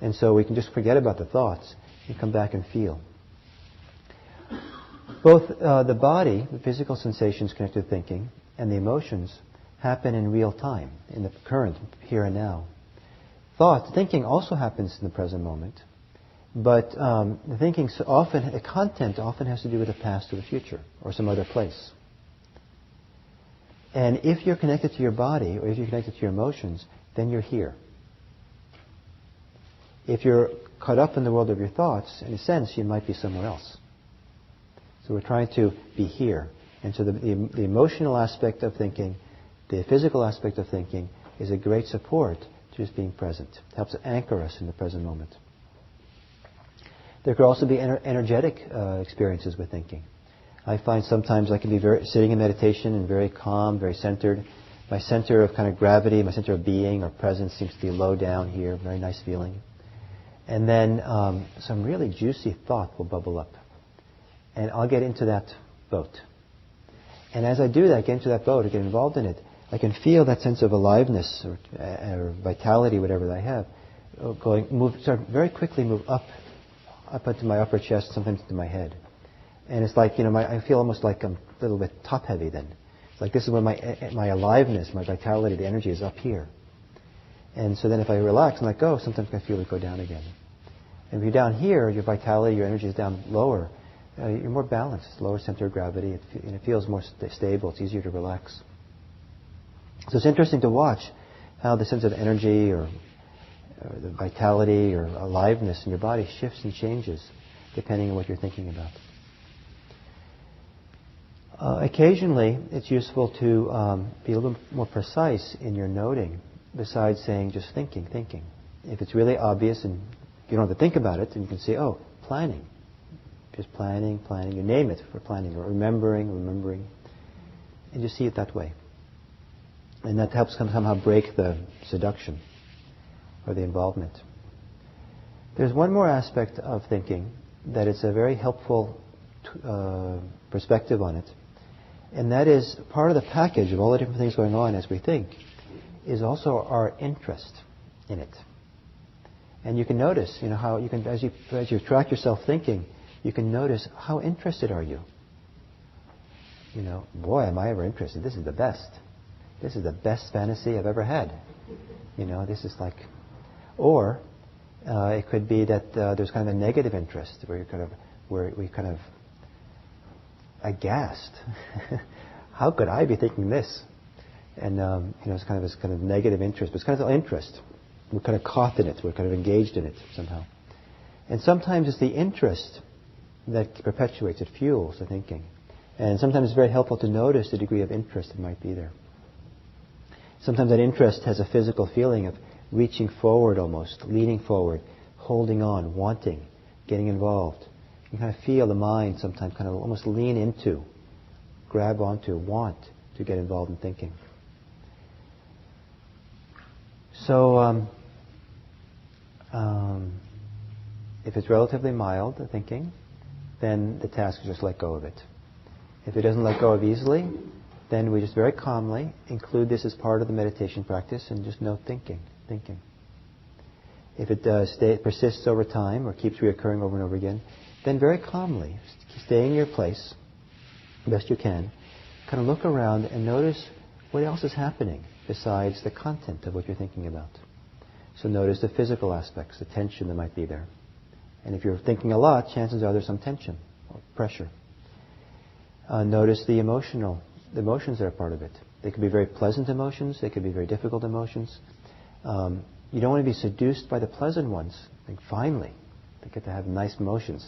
And so we can just forget about the thoughts and come back and feel. Both the body, the physical sensations connected to thinking, and the emotions happen in real time, in the current, here and now. Thinking also happens in the present moment, but the thinking the content often has to do with the past or the future, or some other place. And if you're connected to your body, or if you're connected to your emotions, then you're here. If you're caught up in the world of your thoughts, in a sense, you might be somewhere else. So we're trying to be here. And so the emotional aspect of thinking, the physical aspect of thinking, is a great support to just being present. It helps anchor us in the present moment. There could also be energetic experiences with thinking. I find sometimes I can be sitting in meditation and very calm, very centered. My center of kind of gravity, my center of being or presence seems to be low down here, very nice feeling. And then some really juicy thought will bubble up. And I'll get into that boat. And as I do that, get into that boat, I get involved in it, I can feel that sense of aliveness or vitality, whatever I have, very quickly move up into my upper chest, sometimes into my head. And it's like, I feel almost like I'm a little bit top heavy then. It's like this is where my aliveness, my vitality, the energy is up here. And so then if I relax and let go, sometimes I feel it go down again. And if you're down here, your vitality, your energy is down lower. You're more balanced, lower center of gravity. It feels more stable. It's easier to relax. So it's interesting to watch how the sense of energy or the vitality or aliveness in your body shifts and changes depending on what you're thinking about. Occasionally, it's useful to be a little more precise in your noting, besides saying just thinking. If it's really obvious and you don't have to think about it, then you can say, planning. Just planning. You name it for planning, or remembering, and just see it that way. And that helps somehow break the seduction or the involvement. There's one more aspect of thinking that is a very helpful perspective on it, and that is part of the package of all the different things going on as we think is also our interest in it. And you can notice, how you can, as you track yourself thinking, you can notice how interested are you. Boy, am I ever interested. This is the best. This is the best fantasy I've ever had. This is like, or it could be that there's kind of a negative interest where we kind of aghast. How could I be thinking this? And it's kind of this kind of negative interest, but it's kind of interest. We're kind of caught in it. We're kind of engaged in it somehow. And sometimes it's the interest that perpetuates it, fuels the thinking. And sometimes it's very helpful to notice the degree of interest that might be there. Sometimes that interest has a physical feeling of reaching forward almost, leaning forward, holding on, wanting, getting involved. You can kind of feel the mind sometimes kind of almost lean into, grab onto, want to get involved in thinking. So, if it's relatively mild, the thinking, then the task is just let go of it. If it doesn't let go of easily, then we just very calmly include this as part of the meditation practice and just note thinking. If it persists over time or keeps reoccurring over and over again, then very calmly, stay in your place, best you can, kind of look around and notice what else is happening besides the content of what you're thinking about. So notice the physical aspects, the tension that might be there. And if you're thinking a lot, chances are there's some tension or pressure. Notice the emotions that are part of it. They could be very pleasant emotions. They could be very difficult emotions. You don't want to be seduced by the pleasant ones. Like, finally, they get to have nice emotions.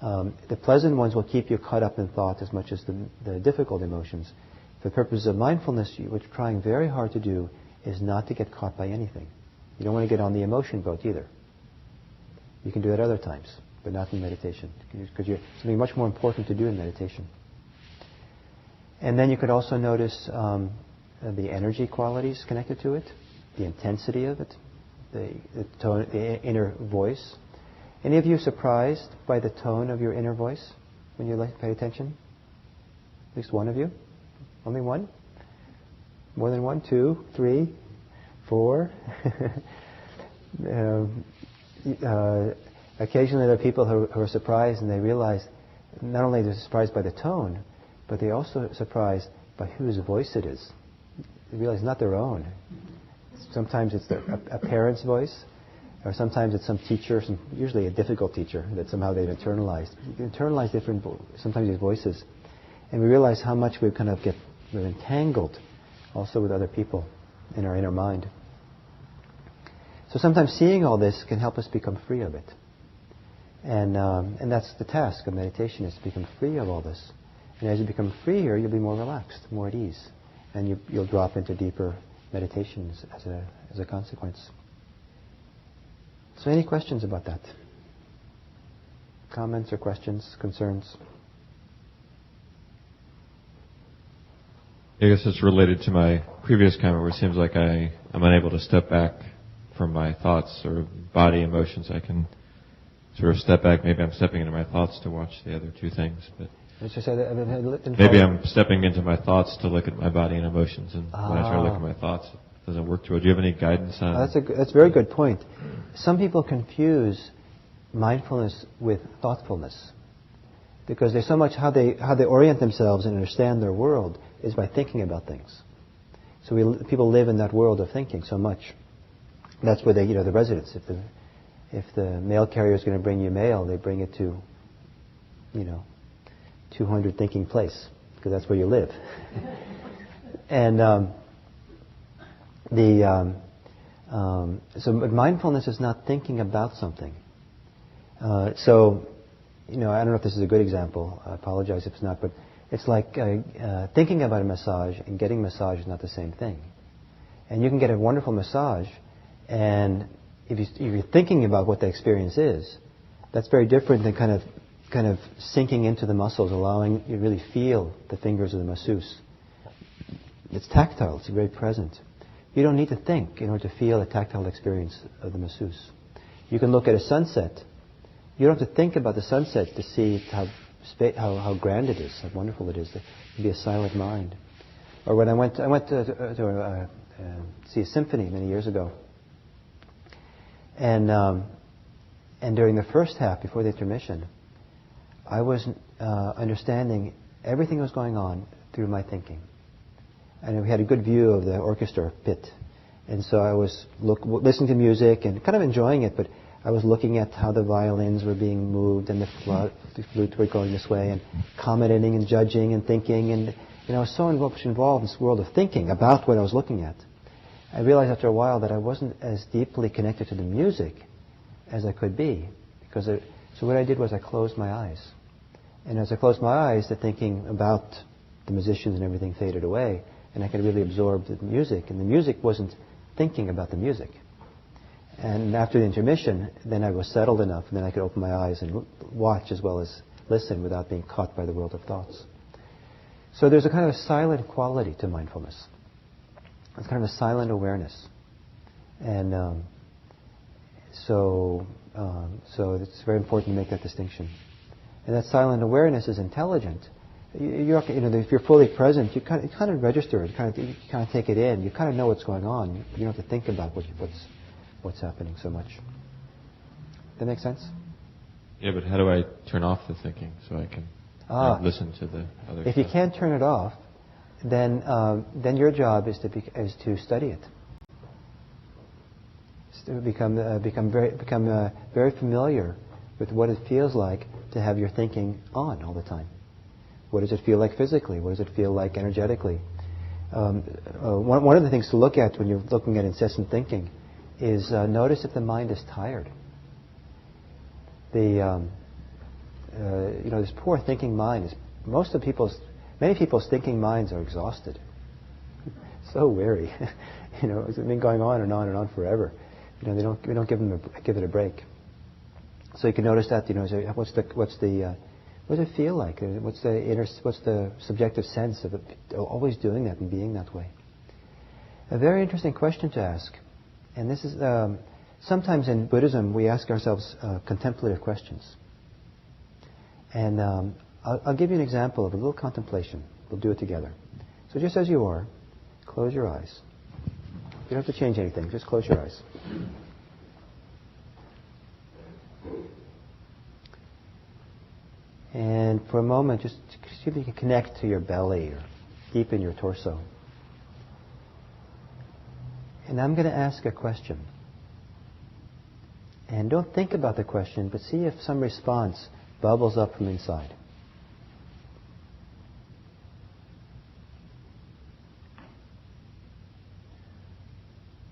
The pleasant ones will keep you caught up in thought as much as the difficult emotions. For the purposes of mindfulness, what you're trying very hard to do is not to get caught by anything. You don't want to get on the emotion boat either. You can do it other times, but not in meditation, because there's something much more important to do in meditation. And then you could also notice the energy qualities connected to it, the intensity of it, the tone, the inner voice. Any of you surprised by the tone of your inner voice when you pay attention? At least one of you? Only one? More than one? 2, 3, 4? Occasionally there are people who are surprised and they realize not only they're surprised by the tone, but they're also surprised by whose voice it is. They realize not their own. Sometimes it's a parent's voice, or sometimes it's some teacher, usually a difficult teacher that somehow they've internalized. You internalize sometimes these voices, and we realize how much we're entangled also with other people in our inner mind. So sometimes seeing all this can help us become free of it. And that's the task of meditation, is to become free of all this. And as you become freer, you'll be more relaxed, more at ease. And you'll drop into deeper meditations as a consequence. So any questions about that? Comments or questions, concerns? I guess it's related to my previous comment where it seems like I'm unable to step back from my thoughts or body emotions. I can sort of step back. Maybe I'm stepping into my thoughts to watch the other two things, but maybe I'm stepping into my thoughts to look at my body and emotions, and when I try to look at my thoughts, it doesn't work too well. Do you have any guidance on that? That's a very good point. Some people confuse mindfulness with thoughtfulness, because there's so much how they orient themselves and understand their world is by thinking about things. So people live in that world of thinking so much. That's where the residents. If the mail carrier is going to bring you mail, they bring it to, 200 Thinking Place, because that's where you live. And so mindfulness is not thinking about something. I don't know if this is a good example. I apologize if it's not, but it's like thinking about a massage and getting a massage is not the same thing. And you can get a wonderful massage, and if you're thinking about what the experience is, that's very different than kind of sinking into the muscles, allowing you to really feel the fingers of the masseuse. It's tactile. It's very present. You don't need to think in order to feel the tactile experience of the masseuse. You can look at a sunset. You don't have to think about the sunset to see how grand it is, how wonderful it is. It can be a silent mind. Or when I went to see a symphony many years ago, and during the first half, before the intermission, I was understanding everything that was going on through my thinking. And we had a good view of the orchestra pit. And so I was listening to music and kind of enjoying it, but I was looking at how the violins were being moved and the flute were going this way, and commenting and judging and thinking. And I was so involved in this world of thinking about what I was looking at. I realized after a while that I wasn't as deeply connected to the music as I could be. So what I did was I closed my eyes. And as I closed my eyes, the thinking about the musicians and everything faded away, and I could really absorb the music. And the music wasn't thinking about the music. And after the intermission, then I was settled enough, and then I could open my eyes and watch as well as listen without being caught by the world of thoughts. So there's a kind of a silent quality to mindfulness. It's kind of a silent awareness. And so it's very important to make that distinction. And that silent awareness is intelligent. If you're fully present, you kind of register it. You kind of take it in. You kind of know what's going on. You don't have to think about what's happening so much. That make sense? Yeah, but how do I turn off the thinking so I can listen to the other If stuff? you can't turn it off, then your job is to study it. To become very familiar with what it feels like to have your thinking on all the time. What does it feel like physically? What does it feel like energetically? One of the things to look at when you're looking at incessant thinking is notice if the mind is tired. This poor thinking mind is many people's thinking minds are exhausted, so weary. It's been going on and on and on forever. We don't give it a break. So you can notice that. What does it feel like? What's the subjective sense of it always doing that and being that way? A very interesting question to ask. And this is sometimes in Buddhism we ask ourselves contemplative questions. And I'll give you an example of a little contemplation. We'll do it together. So just as you are, close your eyes. You don't have to change anything. Just close your eyes. And for a moment, just see if you can connect to your belly or deep in your torso. And I'm going to ask a question. And don't think about the question, but see if some response bubbles up from inside.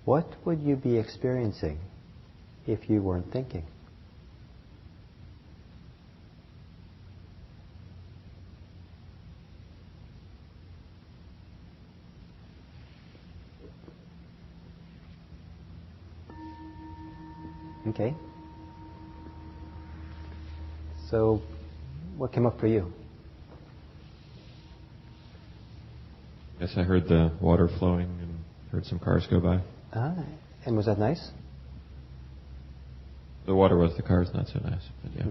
What would you be experiencing if you weren't thinking? Okay. So, what came up for you? Yes, I heard the water flowing and heard some cars go by. And was that nice? The water was, the cars not so nice, but yeah.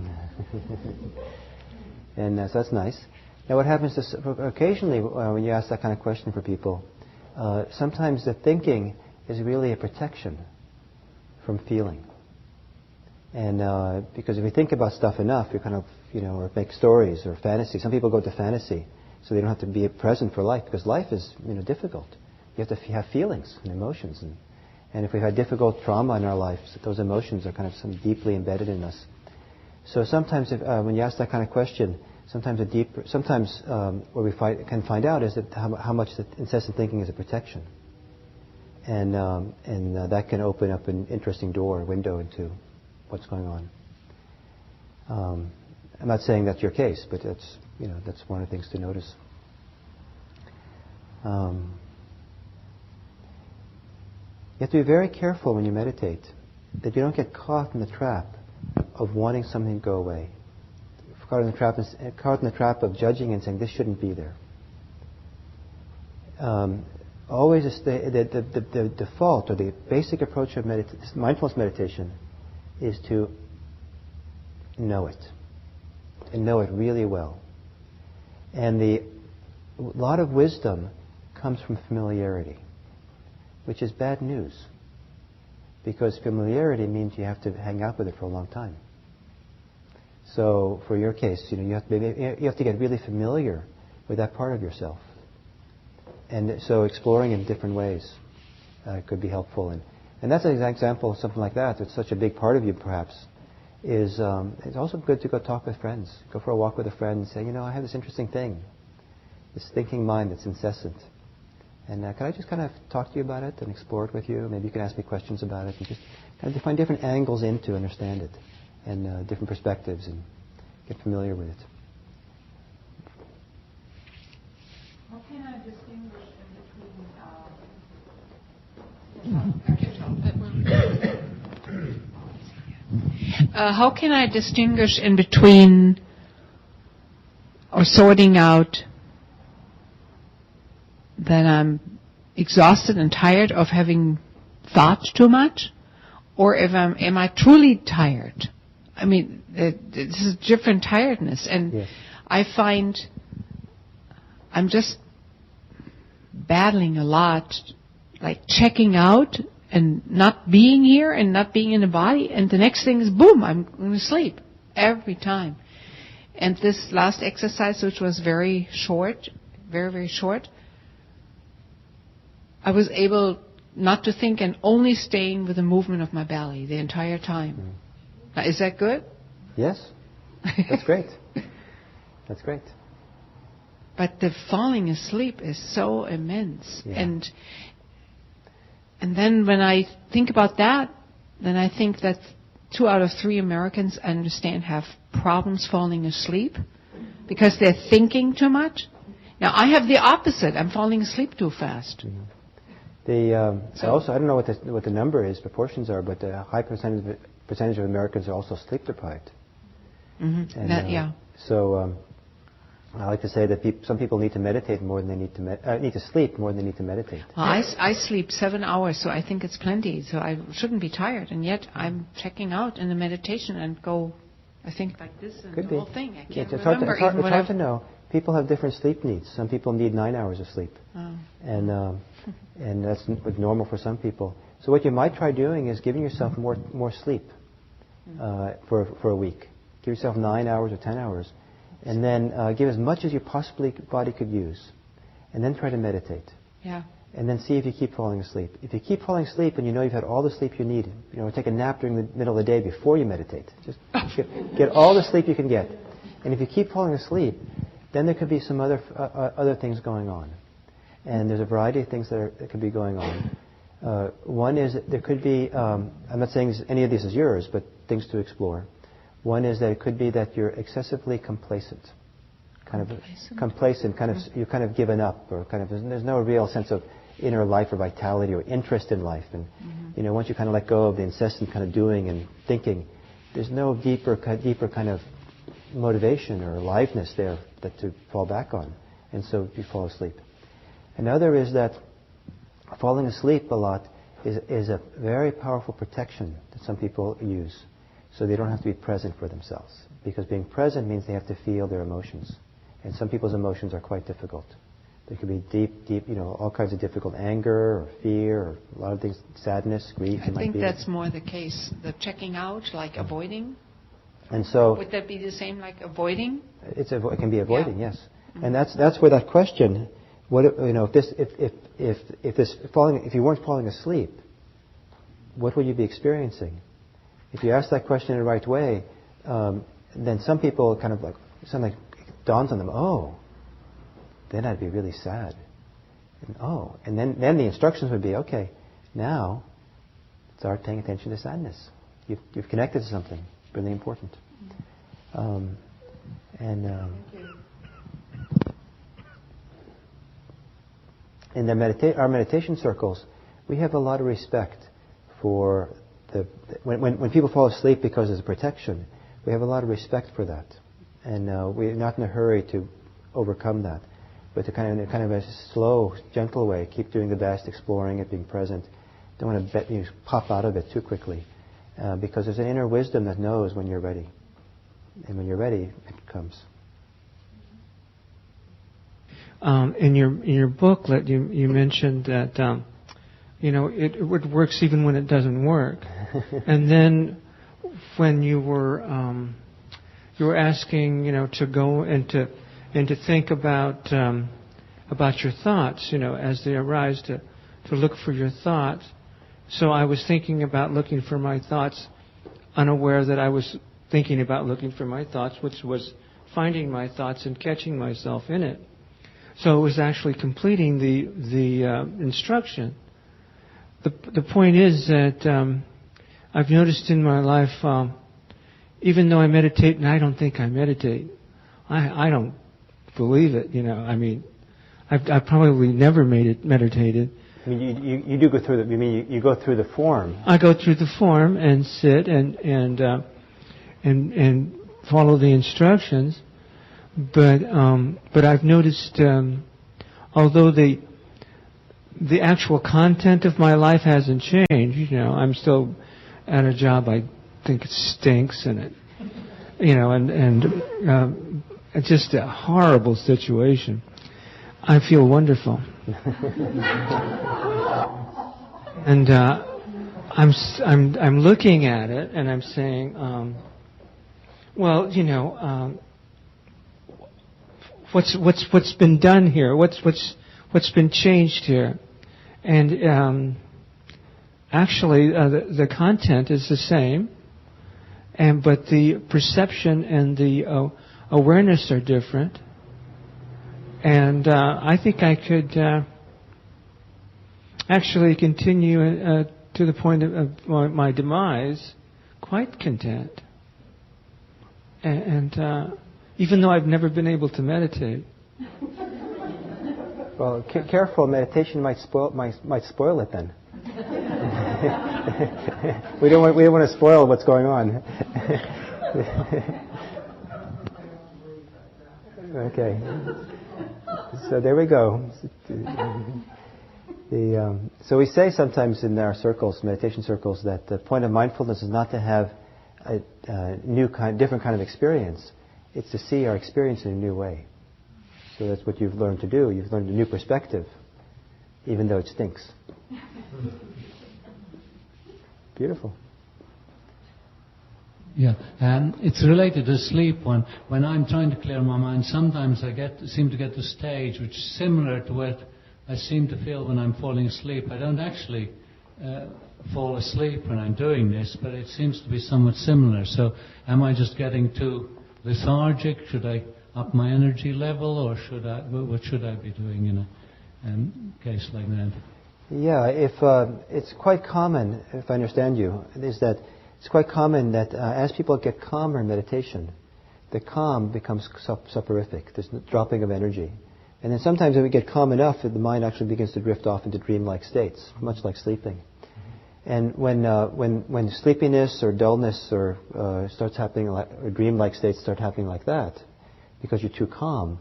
And so that's nice. Now what happens is occasionally when you ask that kind of question for people, sometimes the thinking is really a protection from feeling. And because if you think about stuff enough, you kind of, or make stories or fantasy. Some people go to fantasy so they don't have to be present for life, because life is, difficult. You have to have feelings and emotions. And if we've had difficult trauma in our lives, those emotions are kind of deeply embedded in us. So sometimes when you ask that kind of question, what we can find out is that how much the incessant thinking is a protection. And that can open up an interesting window into what's going on. I'm not saying that's your case, but that's one of the things to notice. You have to be very careful when you meditate that you don't get caught in the trap of wanting something to go away. Caught in the trap of judging and saying this shouldn't be there. Always the default or the basic approach of mindfulness meditation is to know it, and know it really well. And a lot of wisdom comes from familiarity, which is bad news, because familiarity means you have to hang out with it for a long time. So for your case, you have to get really familiar with that part of yourself. And so exploring in different ways could be helpful. And that's an example of something like that. It's such a big part of you, perhaps. It's also good to go talk with friends. Go for a walk with a friend and say, I have this interesting thing, this thinking mind that's incessant. And can I just kind of talk to you about it and explore it with you? Maybe you can ask me questions about it and just kind of find different angles in to understand it and different perspectives and get familiar with it. How can I distinguish in between how can I distinguish in between or sorting out that I'm exhausted and tired of having thought too much, or if am I truly tired? I mean, this is different tiredness, and yes. I find I'm just battling a lot, like checking out and not being here and not being in the body, and the next thing is boom, I'm going to sleep every time. And this last exercise, which was very short, very, very short, I was able not to think and only staying with the movement of my belly the entire time. Mm. Now, is that good? Yes. That's great. That's great. But the falling asleep is so immense. Yeah. And then when I think about that, then I think that 2 out of 3 Americans I understand have problems falling asleep because they're thinking too much. Now, I have the opposite. I'm falling asleep too fast. Mm-hmm. I don't know what the number is, proportions are, but a high percentage of Americans are also sleep deprived. Mm-hmm. And, so I like to say that some people need to meditate more than they need to sleep more than they need to meditate. Well, I sleep 7 hours, so I think it's plenty. So I shouldn't be tired, and yet I'm checking out in the meditation and go. I think like this and Could the whole thing. I can't it's remember. It's hard to know. People have different sleep needs. Some people need 9 hours of sleep, and that's normal for some people. So what you might try doing is giving yourself more sleep for a week. Give yourself 9 hours or 10 hours, and then give as much as your body could use, and then try to meditate. Yeah. And then see if you keep falling asleep. If you keep falling asleep and you know you've had all the sleep you need, take a nap during the middle of the day before you meditate. Just get all the sleep you can get. And if you keep falling asleep, then there could be some other things going on. And there's a variety of things that could be going on. One is there could be, I'm not saying any of this is yours, but things to explore. One is that it could be that you're excessively complacent. You've kind of given up, or there's no real sense of inner life or vitality or interest in life. And once you kind of let go of the incessant kind of doing and thinking, there's no deeper kind of motivation or aliveness there that to fall back on, and so you fall asleep. Another is that falling asleep a lot is a very powerful protection that some people use, so they don't have to be present for themselves, because being present means they have to feel their emotions, and some people's emotions are quite difficult. There could be deep, all kinds of difficult anger or fear or a lot of things, sadness, grief. I think that's more the case, the checking out, like avoiding. And so, would that be the same like avoiding? It can be avoiding, yes. Mm-hmm. And that's where that question, if you weren't falling asleep, what would you be experiencing? If you ask that question in the right way, then some people kind of something dawns on them. Oh, then I'd be really sad. And then the instructions would be, okay, now start paying attention to sadness. You've connected to something really important. In our meditation circles, we have a lot of respect for when people fall asleep because there's a protection. We have a lot of respect for that, and we're not in a hurry to overcome that, but to kind of a slow, gentle way, keep doing the best, exploring it, being present. Don't want to pop out of it too quickly, because there's an inner wisdom that knows when you're ready, and when you're ready, it comes. In your booklet, you mentioned that it works even when it doesn't work, and then when you were asking to go and to think about your thoughts, as they arise, to look for your thoughts. So I was thinking about looking for my thoughts, unaware that I was thinking about looking for my thoughts, which was finding my thoughts and catching myself in it. So it was actually completing the instruction. The point is that I've noticed in my life, even though I meditate, and I don't think I meditate, I don't believe it. I've probably never meditated. I mean, you do go through you go through the form? I go through the form and sit, and and follow the instructions. But I've noticed, although the actual content of my life hasn't changed, I'm still at a job I think it stinks, and it, it's just a horrible situation. I feel wonderful. And I'm looking at it and I'm saying, what's been done here? What's been changed here? And actually, the content is the same, but the perception and the awareness are different. And I think I could actually continue to the point of my demise quite content. And even though I've never been able to meditate. Well, careful, meditation might spoil it then. we don't want to spoil what's going on. Okay. So there we go. So we say sometimes in our circles, meditation circles, that the point of mindfulness is not to have a different kind of experience. It's to see our experience in a new way. So that's what you've learned to do. You've learned a new perspective, even though it stinks. Beautiful. Yeah, it's related to sleep. When I'm trying to clear my mind, sometimes I seem to get to a stage which is similar to what I seem to feel when I'm falling asleep. I don't actually fall asleep when I'm doing this, but it seems to be somewhat similar. So am I just getting too lethargic? Should I up my energy level, or what should I be doing in a case like that? Yeah, if it's quite common, if I understand you, is that it's quite common that as people get calmer in meditation, the calm becomes soporific. There's a dropping of energy. And then sometimes when we get calm enough, the mind actually begins to drift off into dreamlike states, much like sleeping. And when sleepiness or dullness or starts happening, or dreamlike states start happening like that, because you're too calm,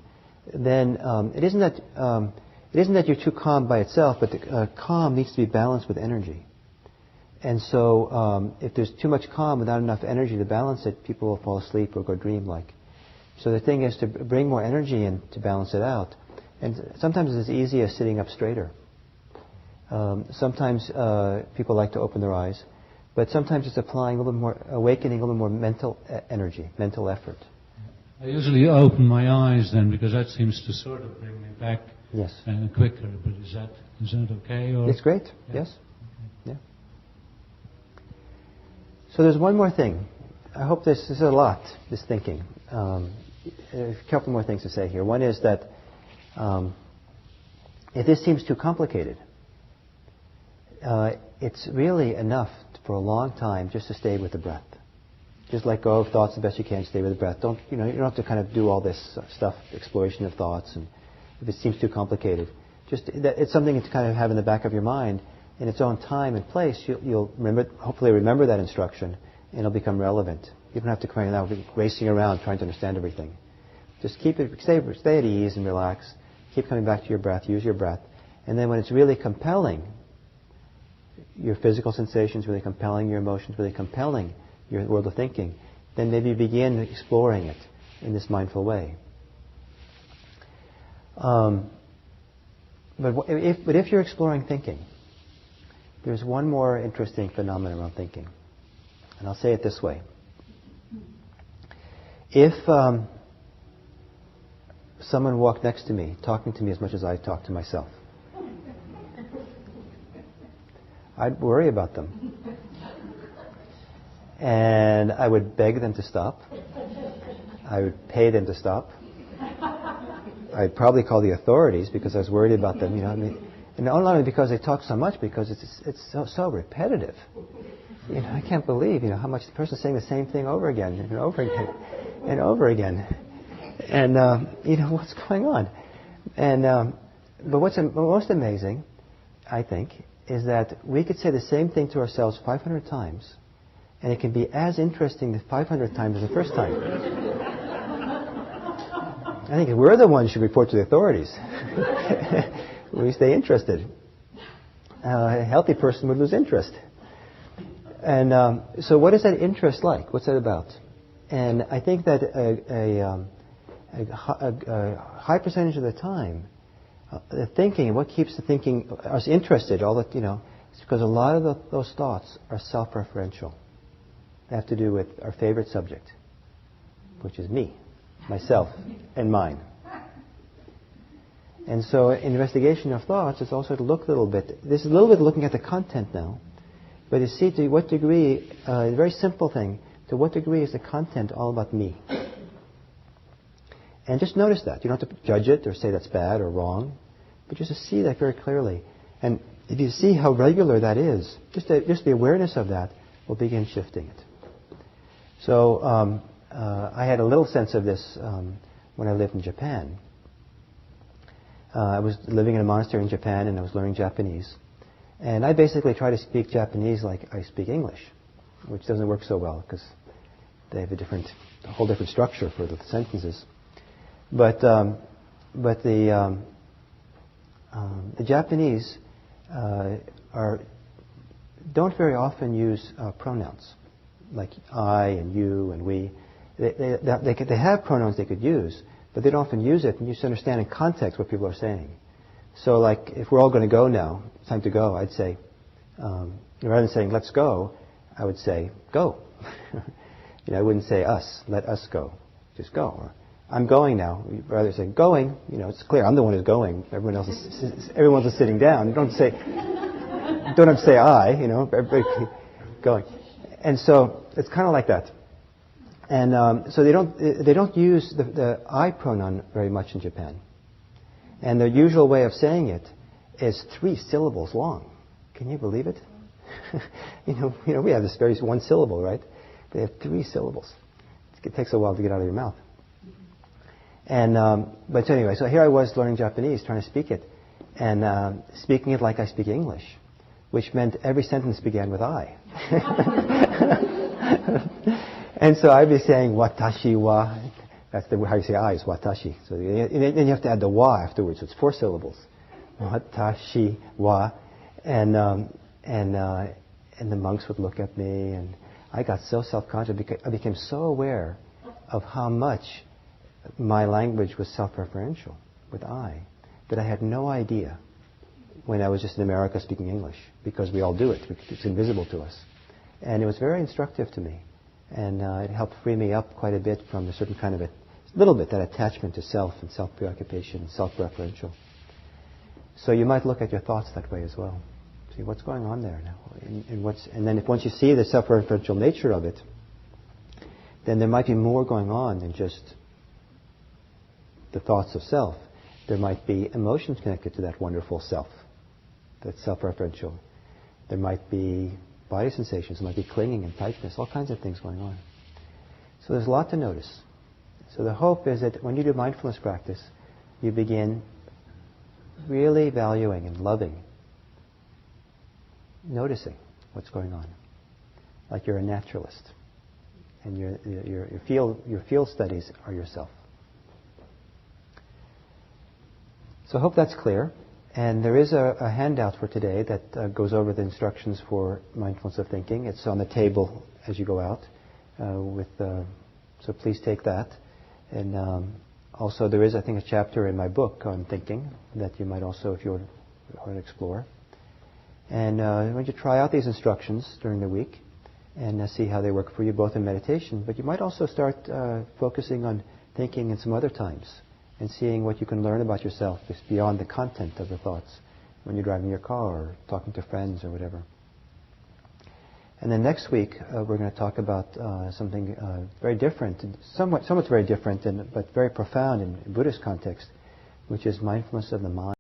then it isn't that you're too calm by itself, but the calm needs to be balanced with energy. And so if there's too much calm without enough energy to balance it, people will fall asleep or go dreamlike. So the thing is to bring more energy in to balance it out. And sometimes it's as easy as sitting up straighter. Sometimes people like to open their eyes, but sometimes it's applying a little more, awakening a little more mental energy, mental effort. I usually open my eyes then, because that seems to sort of bring me back quicker. But is that okay? Or? It's great. Yeah. Yes. Okay. Yeah. So there's one more thing. I hope this is a lot. This thinking. A couple more things to say here. One is that if this seems too complicated, it's really enough for a long time just to stay with the breath. Just let go of thoughts the best you can. Stay with the breath. You don't have to kind of do all this stuff, exploration of thoughts, and if it seems too complicated, it's something to kind of have in the back of your mind in its own time and place. You'll hopefully remember that instruction, and it'll become relevant. You don't have to kind of be racing around trying to understand everything. Just stay at ease and relax. Keep coming back to your breath. Use your breath, and then when it's really compelling, your physical sensations really compelling, your emotions really compelling, your world of thinking, then maybe you begin exploring it in this mindful way. But if you're exploring thinking, there's one more interesting phenomenon around thinking. And I'll say it this way. If someone walked next to me, talking to me as much as I talk to myself, I'd worry about them. And I would beg them to stop. I would pay them to stop. I'd probably call the authorities because I was worried about them. And not only because they talk so much, because it's so repetitive. I can't believe how much the person's saying the same thing over again and over again and over again. And what's going on? And but what's most amazing, I think, is that we could say the same thing to ourselves 500 times, And it can be as interesting the 500th time as the first time. I think we're the ones who should report to the authorities. We stay interested. A healthy person would lose interest. And so what is that interest like? What's that about? And I think that a high percentage of the time, the thinking, what keeps the thinking us interested, all that, it's because a lot of those thoughts are self-referential. They have to do with our favorite subject, which is me, myself, and mine. And so investigation of thoughts is also to look a little bit. This is a little bit looking at the content now, but to see to what degree, a very simple thing, to what degree is the content all about me? And just notice that. You don't have to judge it or say that's bad or wrong, but just to see that very clearly. And if you see how regular that is, just the awareness of that will begin shifting it. So I had a little sense of this when I lived in Japan. I was living in a monastery in Japan and I was learning Japanese. And I basically try to speak Japanese like I speak English, which doesn't work so well because they have a whole different structure for the sentences. But the Japanese don't very often use pronouns like I and you and we. They have pronouns they could use, but they don't often use it, and you just understand in context what people are saying. So like, if we're all going to go now, it's time to go, I'd say, rather than saying let's go, I would say go. I wouldn't say us, let us go, just go. Or, I'm going now, rather say going, it's clear, I'm the one who's going, everyone else is sitting down. Don't have to say I, everybody going. And so, it's kind of like that. And so they don't use the I pronoun very much in Japan. And the usual way of saying it is 3 syllables long. Can you believe it? We have this very one syllable, right? They have 3 syllables. It takes a while to get out of your mouth. And but anyway, so here I was learning Japanese, trying to speak it, and speaking it like I speak English, which meant every sentence began with I. And so I'd be saying watashi wa. That's how you say I is watashi. So then you have to add the wa afterwards. So it's 4 syllables. Watashi wa, and the monks would look at me, and I got so self-conscious. I became so aware of how much my language was self-referential with I, that I had no idea when I was just in America speaking English, because we all do it. It's invisible to us. And it was very instructive to me. And it helped free me up quite a bit from a certain kind of that attachment to self and self-preoccupation and self-referential. So you might look at your thoughts that way as well. See what's going on there now. And then once you see the self-referential nature of it, then there might be more going on than just the thoughts of self. There might be emotions connected to that wonderful self, that's self-referential. There might be body sensations, there might be clinging and tightness, all kinds of things going on. So there's a lot to notice. So the hope is that when you do mindfulness practice, you begin really valuing and loving, noticing what's going on, like you're a naturalist, and your field studies are yourself. So I hope that's clear. And there is a handout for today that goes over the instructions for mindfulness of thinking. It's on the table as you go out. So please take that. And also there is, I think, a chapter in my book on thinking that you might also, if you want to explore. And I want you to try out these instructions during the week and see how they work for you, both in meditation. But you might also start focusing on thinking in some other times, and seeing what you can learn about yourself just beyond the content of the thoughts when you're driving your car or talking to friends or whatever. And then next week we're going to talk about something very different, somewhat very different, but very profound in Buddhist context, which is mindfulness of the mind.